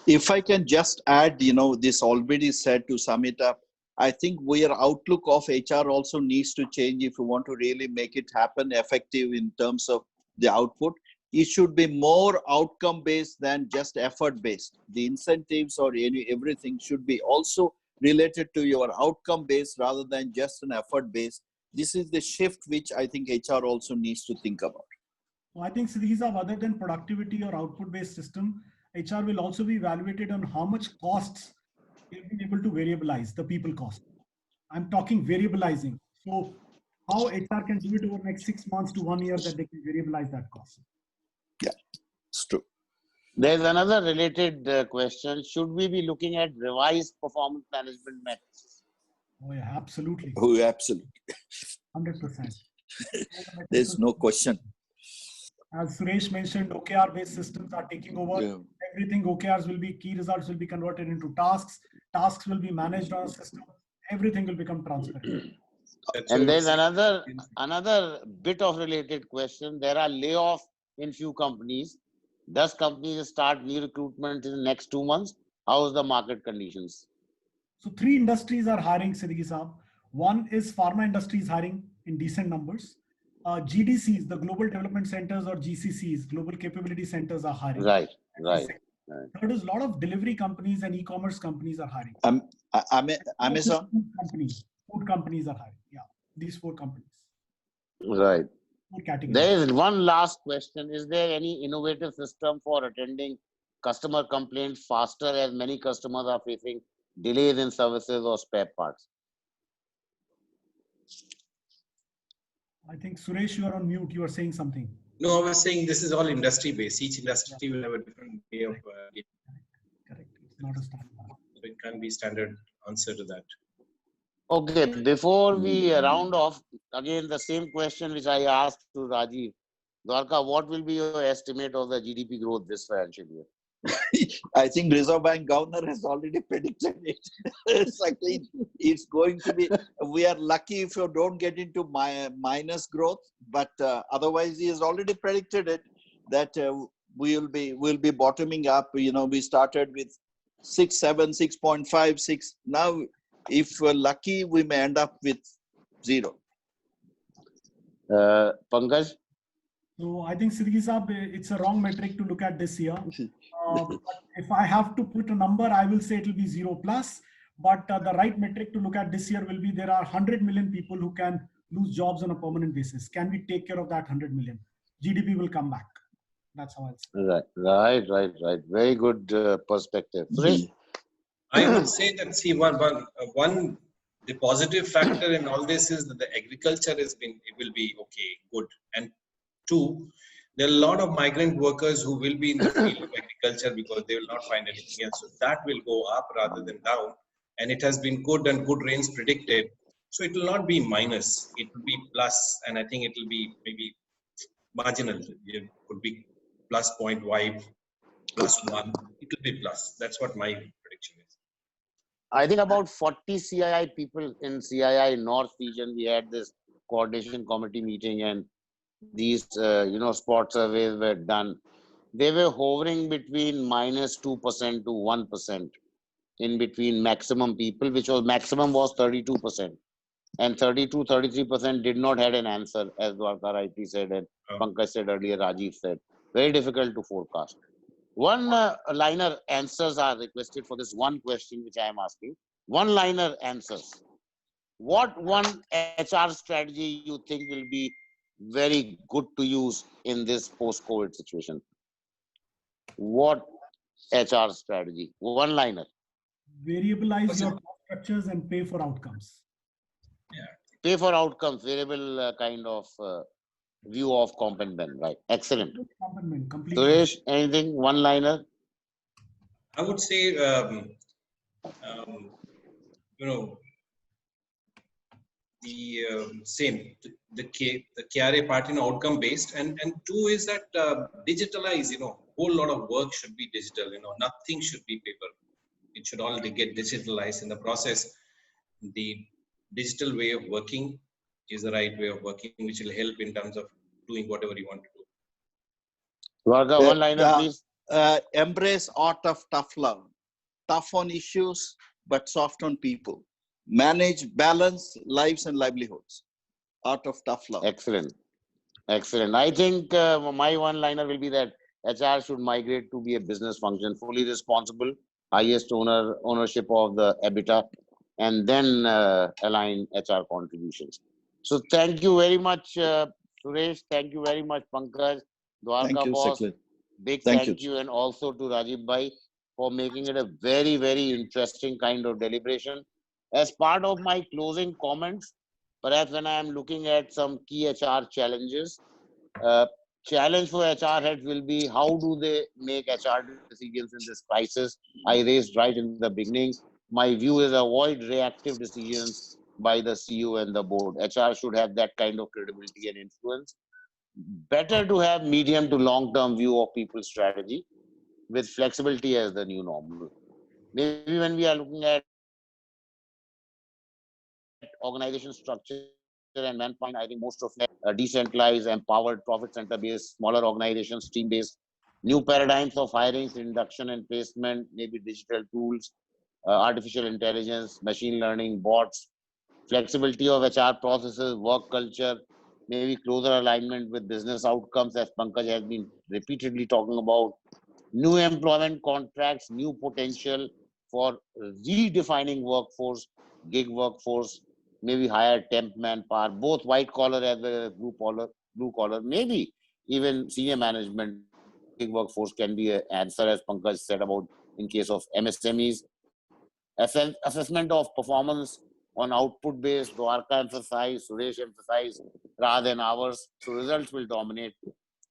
If I can just add, this already said to sum it up, I think our outlook of HR also needs to change if we want to really make it happen effective in terms of the output. It should be more outcome based than just effort based. The incentives or everything should be also related to your outcome based rather than just an effort based. This is the shift which I think HR also needs to think about. Well, I think these are other than productivity or output based system. HR will also be evaluated on how much costs they've been able to variabilize the people cost. I'm talking variabilizing. So how HR can do it over the next 6 months to 1 year that they can variabilize that cost. Yeah, it's true. There's another related question. Should we be looking at revised performance management metrics? Oh yeah, absolutely. Oh, absolutely. 100%. There's no question. As Suresh mentioned, OKR-based systems are taking over. Yeah. Everything OKRs will be, key results will be converted into tasks. Tasks will be managed on a system. Everything will become transparent. And there's another bit of related question. There are layoffs in few companies. Does companies start new recruitment in the next 2 months? How's the market conditions? So 3 industries are hiring, Siddiqui Saab. One is pharma industries hiring in decent numbers. GDCs, the Global Development Centers, or GCCs, Global Capability Centers, are hiring. Right. Third is a lot of delivery companies and e-commerce companies are hiring. Amazon? Food companies are hiring. Yeah, these 4 companies. Right. 4 categories. There is one last question. Is there any innovative system for attending customer complaints faster, as many customers are facing delays in services or spare parts? I think Suresh, you are on mute. You are saying something. No, I was saying this is all industry based. Each industry will have a different way of Correct. It's not a standard. so it can't be standard answer to that. Okay, before we round off, again the same question which I asked to Rajeev. Dwarka, what will be your estimate of the GDP growth this financial year? I think Reserve Bank governor has already predicted it. Exactly, it's going to be. We are lucky if you don't get into minus growth, but otherwise he has already predicted it that we'll be bottoming up. You know, we started with 6.7, 6.5, 6. Now, if we're lucky, we may end up with 0. Pankaj? So I think Siddiqui Saab, it's a wrong metric to look at this year. But if I have to put a number, I will say it will be 0 plus. But the right metric to look at this year will be there are 100 million people who can lose jobs on a permanent basis. Can we take care of that 100 million? GDP will come back. That's how I'll say. Right. Very good perspective. Suresh? I would say that one the positive factor in all this is that the agriculture it will be okay, good, and two, there are a lot of migrant workers who will be in the field of agriculture because they will not find anything else. So that will go up rather than down, and it has been good and good rains predicted. So it will not be minus; it will be plus, and I think it will be maybe marginal. It could be plus 0.5, plus 1. It will be plus. That's what my prediction is. I think about 40 CII people in CII North region, we had this coordination committee meeting and these, spot surveys were done. They were hovering between minus 2% to 1% in between maximum people, which was maximum was 32%. And 33% did not have an answer, as Dwarka rightly said, and Pankaj said earlier, Rajeev said. Very difficult to forecast. One-liner answers are requested for this one question which I am asking. One-liner answers. What one HR strategy you think will be very good to use in this post-COVID situation? What HR strategy? One-liner. Variabilize your cost structures and pay for outcomes. Yeah. Pay for outcomes, variable kind of view of comp and ben, right? Excellent. Suresh, anything? One-liner? I would say, the same, the KRA part, outcome based, and two is that digitalize, whole lot of work should be digital, nothing should be paper. It should all get digitalized in the process. The digital way of working is the right way of working, which will help in terms of doing whatever you want to do. Dwarka, one-liner, please. Embrace art of tough love. Tough on issues, but soft on people. Manage, balance lives and livelihoods. Art of tough love. Excellent. I think my one-liner will be that HR should migrate to be a business function, fully responsible, highest ownership of the EBITDA, and then align HR contributions. So thank you very much, Suresh. Thank you very much, Pankaj, Dwarka boss. Big thank you, and also to Rajeev Bhai for making it a very, very interesting kind of deliberation. As part of my closing comments, perhaps when I am looking at some key HR challenges, challenge for HR heads will be how do they make HR decisions in this crisis? I raised right in the beginning. My view is avoid reactive decisions by the CEO and the board. HR should have that kind of credibility and influence. Better to have medium to long-term view of people's strategy with flexibility as the new normal. Maybe when we are looking at organization structure and manpower, I think most of them decentralized, empowered, profit center based, smaller organizations, team based, new paradigms of hiring, induction and placement, maybe digital tools, artificial intelligence, machine learning, bots, flexibility of HR processes, work culture, maybe closer alignment with business outcomes, as Pankaj has been repeatedly talking about, new employment contracts, new potential for redefining workforce, gig workforce, maybe higher temp manpower, both white collar as well as blue collar, maybe even senior management. Gig workforce can be an answer, as Pankaj said about in case of MSMEs. Assessment of performance on output based, Dwarka emphasize, Suresh emphasize, rather than hours. So results will dominate.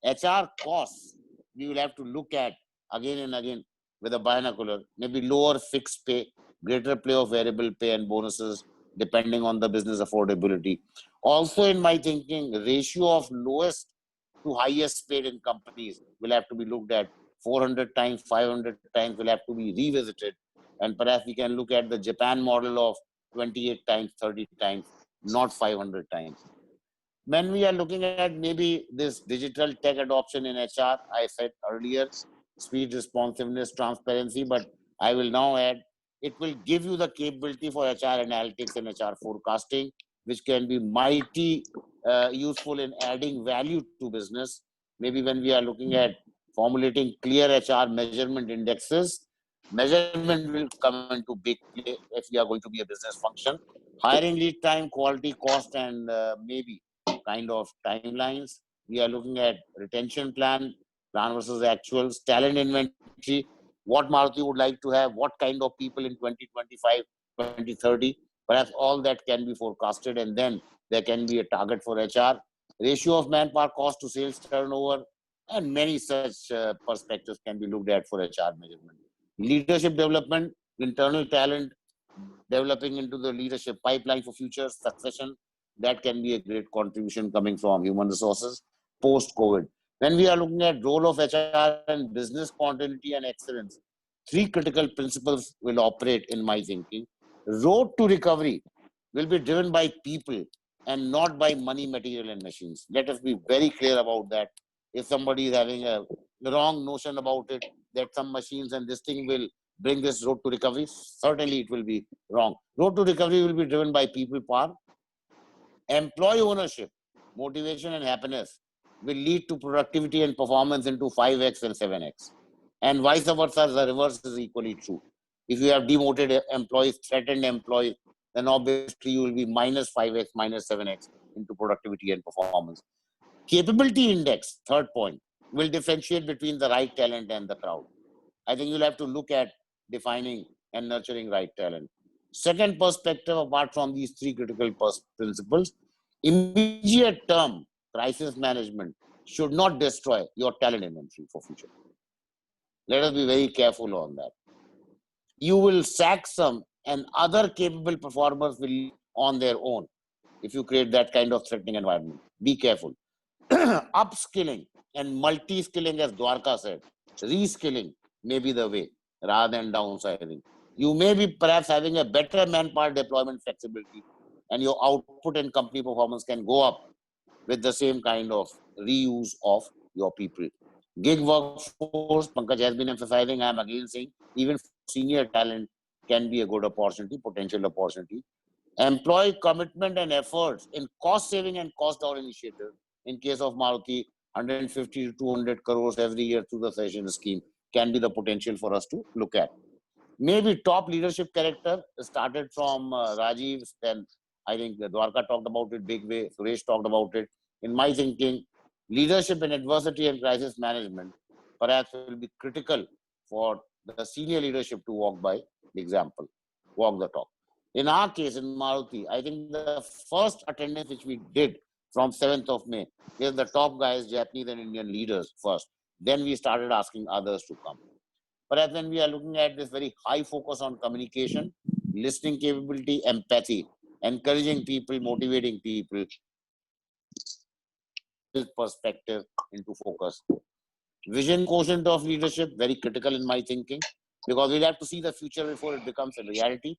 HR costs, we will have to look at again and again with a binocular, maybe lower fixed pay, greater play of variable pay and bonuses, depending on the business affordability. Also, in my thinking, ratio of lowest to highest paid in companies will have to be looked at. 400 times, 500 times will have to be revisited. And perhaps we can look at the Japan model of 28 times, 30 times, not 500 times. When we are looking at maybe this digital tech adoption in HR, I said earlier, speed, responsiveness, transparency, but I will now add, it will give you the capability for HR analytics and HR forecasting, which can be mighty useful in adding value to business. Maybe when we are looking at formulating clear HR measurement indexes, measurement will come into big play if we are going to be a business function. Hiring lead time, quality, cost, and maybe kind of timelines. We are looking at retention plan versus actuals, talent inventory, what Maruti would like to have, what kind of people in 2025, 2030. Perhaps all that can be forecasted, and then there can be a target for HR, ratio of manpower cost to sales turnover, and many such perspectives can be looked at for HR measurement. Leadership development, internal talent, developing into the leadership pipeline for future succession, that can be a great contribution coming from human resources post-COVID. When we are looking at role of HR and business continuity and excellence, three critical principles will operate in my thinking. Road to recovery will be driven by people and not by money, material, and machines. Let us be very clear about that. If somebody is having a wrong notion about it, that some machines and this thing will bring this road to recovery, certainly it will be wrong. Road to recovery will be driven by people power. Employee ownership, motivation, and happiness will lead to productivity and performance into 5x and 7x. And vice versa, the reverse is equally true. If you have demoted employees, threatened employees, then obviously you will be minus 5x, minus 7x into productivity and performance. Capability index, third point, will differentiate between the right talent and the crowd. I think you'll have to look at defining and nurturing right talent. Second perspective, apart from these three critical principles, immediate term crisis management should not destroy your talent inventory for future. Let us be very careful on that. You will sack some and other capable performers will on their own if you create that kind of threatening environment. Be careful. Upskilling and multi-skilling, as Dwarka said, reskilling may be the way rather than downsizing. You may be perhaps having a better manpower deployment flexibility, and your output and company performance can go up with the same kind of reuse of your people. Gig workforce, Pankaj has been emphasizing, I am again saying, even for senior talent can be a good opportunity, potential opportunity. Employee commitment and efforts in cost saving and cost down initiative. In case of Maruti, 150 to 200 crores every year through the session scheme can be the potential for us to look at. Maybe top leadership character started from Rajeev, then I think Dwarka talked about it big way, Suresh talked about it. In my thinking, leadership in adversity and crisis management perhaps will be critical for the senior leadership to walk by the example, walk the talk. In our case, in Maruti, I think the first attendance which we did from 7th of May is the top guys, Japanese and Indian leaders first. Then we started asking others to come. Perhaps when we are looking at this very high focus on communication, listening capability, empathy, encouraging people, motivating people, perspective into focus. Vision quotient of leadership, very critical in my thinking, because we'll have to see the future before it becomes a reality.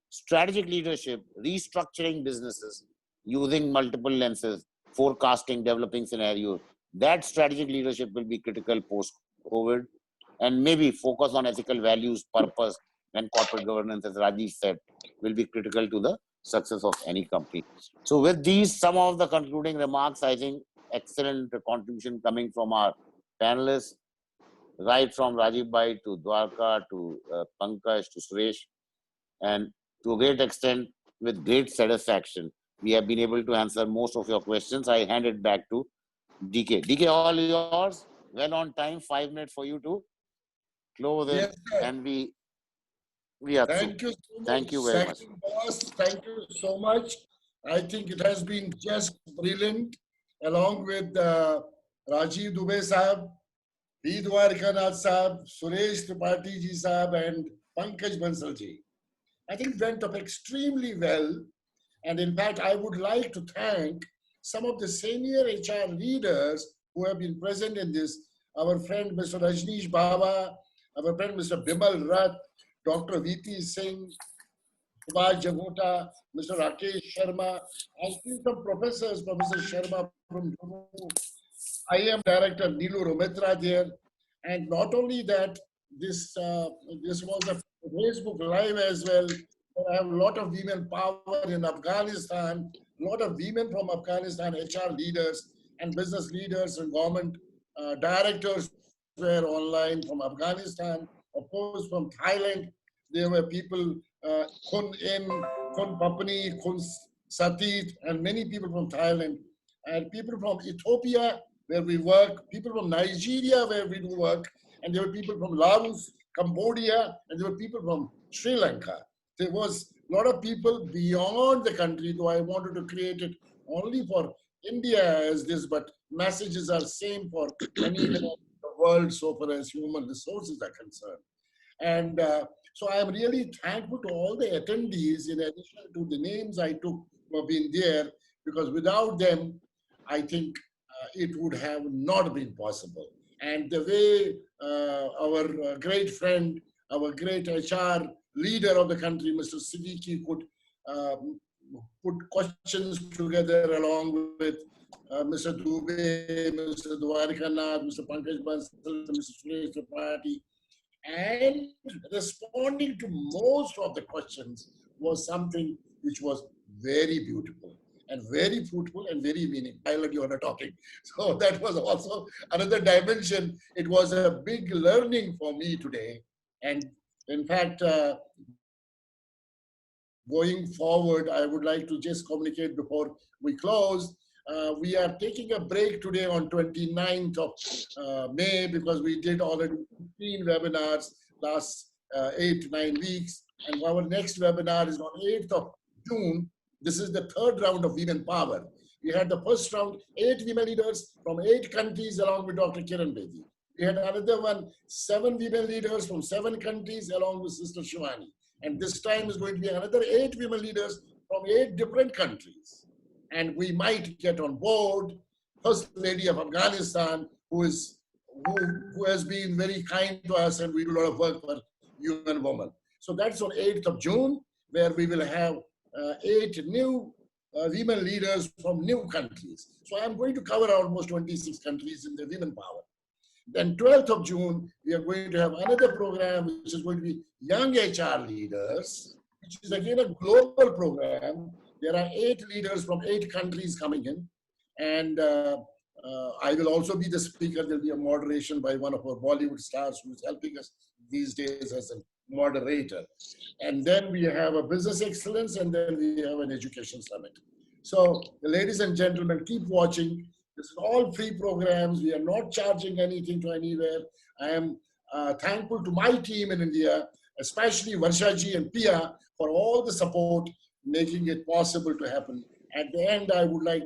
Strategic leadership, restructuring businesses, using multiple lenses, forecasting, developing scenarios. That strategic leadership will be critical post-COVID. And maybe focus on ethical values, purpose, and corporate governance, as Rajeev said, will be critical to the success of any company. So with these, some of the concluding remarks, I think excellent contribution coming from our panelists, right from Rajeev Bhai to Dwarka to Pankaj to Suresh, and to a great extent, with great satisfaction, we have been able to answer most of your questions. I hand it back to DK. DK, all yours. Well on time, 5 minutes for you to close in, Yes, sir. and we are through. Thank you so much. Thank you very much. Second boss, thank you so much. I think it has been just brilliant, along with Rajeev Dubey Sahab, Dwarakanath Sahab, Suresh Tripathi ji Sahab, and Pankaj Bansal ji. I think it went up extremely well. And in fact, I would like to thank some of the senior HR leaders who have been present in this. Our friend Mr. Rajneesh Baba, our friend Mr. Bimal Rath, Dr. V.P. Singh, Subhash Jagota, Mr. Rakesh Sharma. I think some professors, Professor Sharma from Jammu, IM Director Neelu Romitra there. And not only that, this was a Facebook Live as well. I have a lot of women power in Afghanistan, a lot of women from Afghanistan, HR leaders and business leaders and government directors were online from Afghanistan. Of course, from Thailand, there were people, Khun In, Khun Papani, Khun Satit, and many people from Thailand, and people from Ethiopia, where we work, people from Nigeria, where we do work, and there were people from Laos, Cambodia, and there were people from Sri Lanka. There was a lot of people beyond the country, though I wanted to create it only for India as this, but messages are same for anywhere in the world so far as human resources are concerned. And so I am really thankful to all the attendees in addition to the names I took for being there, because without them, I think it would have not been possible. And the way our great friend, our great HR leader of the country, Mr. Siddiqui, could put questions together along with Mr. Dubey, Mr. Dwarakanath, Mr. Pankaj Bansal, Mr. Suresh Tripathi, and responding to most of the questions was something which was very beautiful and very fruitful and very meaningful. I let you on talking. So that was also another dimension. It was a big learning for me today. And in fact, going forward, I would like to just communicate before we close. We are taking a break today on 29th of May because we did already 15 webinars last 8-9 weeks. And our next webinar is on 8th of June. This is the third round of Women Power. We had the first round, 8 women leaders from 8 countries along with Dr. Kiran Bedi. We had another one, 7 women leaders from 7 countries along with Sister Shivani. And this time is going to be another 8 women leaders from 8 different countries. And we might get on board First Lady of Afghanistan, who has been very kind to us, and we do a lot of work for UN women. So that's on 8th of June, where we will have 8 new women leaders from new countries. So I'm going to cover almost 26 countries in the Women Power. Then 12th of June, we are going to have another program, which is going to be Young HR Leaders, which is again a global program. There are 8 leaders from 8 countries coming in. And I will also be the speaker. There'll be a moderation by one of our Bollywood stars who is helping us these days as a moderator. And then we have a business excellence, and then we have an education summit. So ladies and gentlemen, keep watching. This is all free programs. We are not charging anything to anywhere. I am thankful to my team in India, especially Varshaji and Pia, for all the support, making it possible to happen. At the end, I would like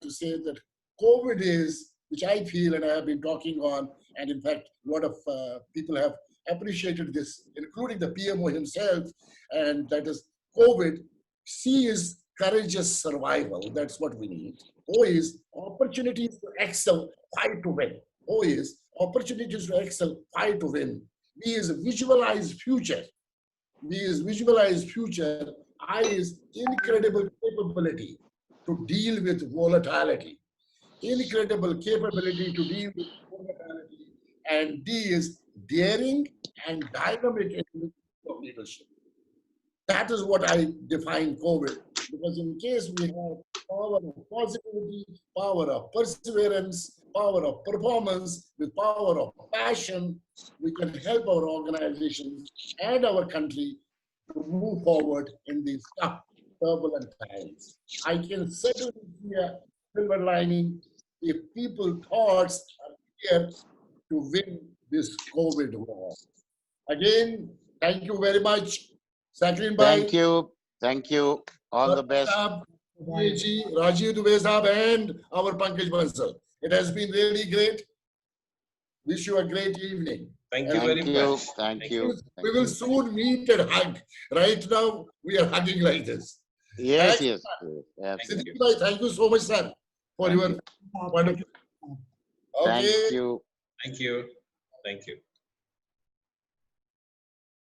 to say that COVID is, which I feel and I have been talking on, and in fact, a lot of people have appreciated this, including the PMO himself, and that is COVID. C is courageous survival. That's what we need. O is opportunities to excel, fight to win. O is opportunities to excel, fight to win. V is visualize future. V is visualize future. I is incredible capability to deal with volatility. Incredible capability to deal with volatility. And D is daring and dynamic leadership. That is what I define COVID. Because in case we have power of positivity, power of perseverance, power of performance, with power of passion, we can help our organizations and our country to move forward in these tough, turbulent times. I can certainly see a silver lining if people's thoughts are here to win this COVID war. Again, thank you very much. Sakrin Bhai. Thank you. Thank you. All the best. Bye. Rajeev Dubey Saab and our Pankaj Bansal. It has been really great. Wish you a great evening. Thank you very Thank you. much. Thank you. We will soon meet and hug. Right now, we are hugging like this. Yes, Thanks. yes. Yes. Thank you. Siddiqui bhai, thank you so much, sir, for Thank your you. wonderful. Thank Okay. you. Thank you. Thank you.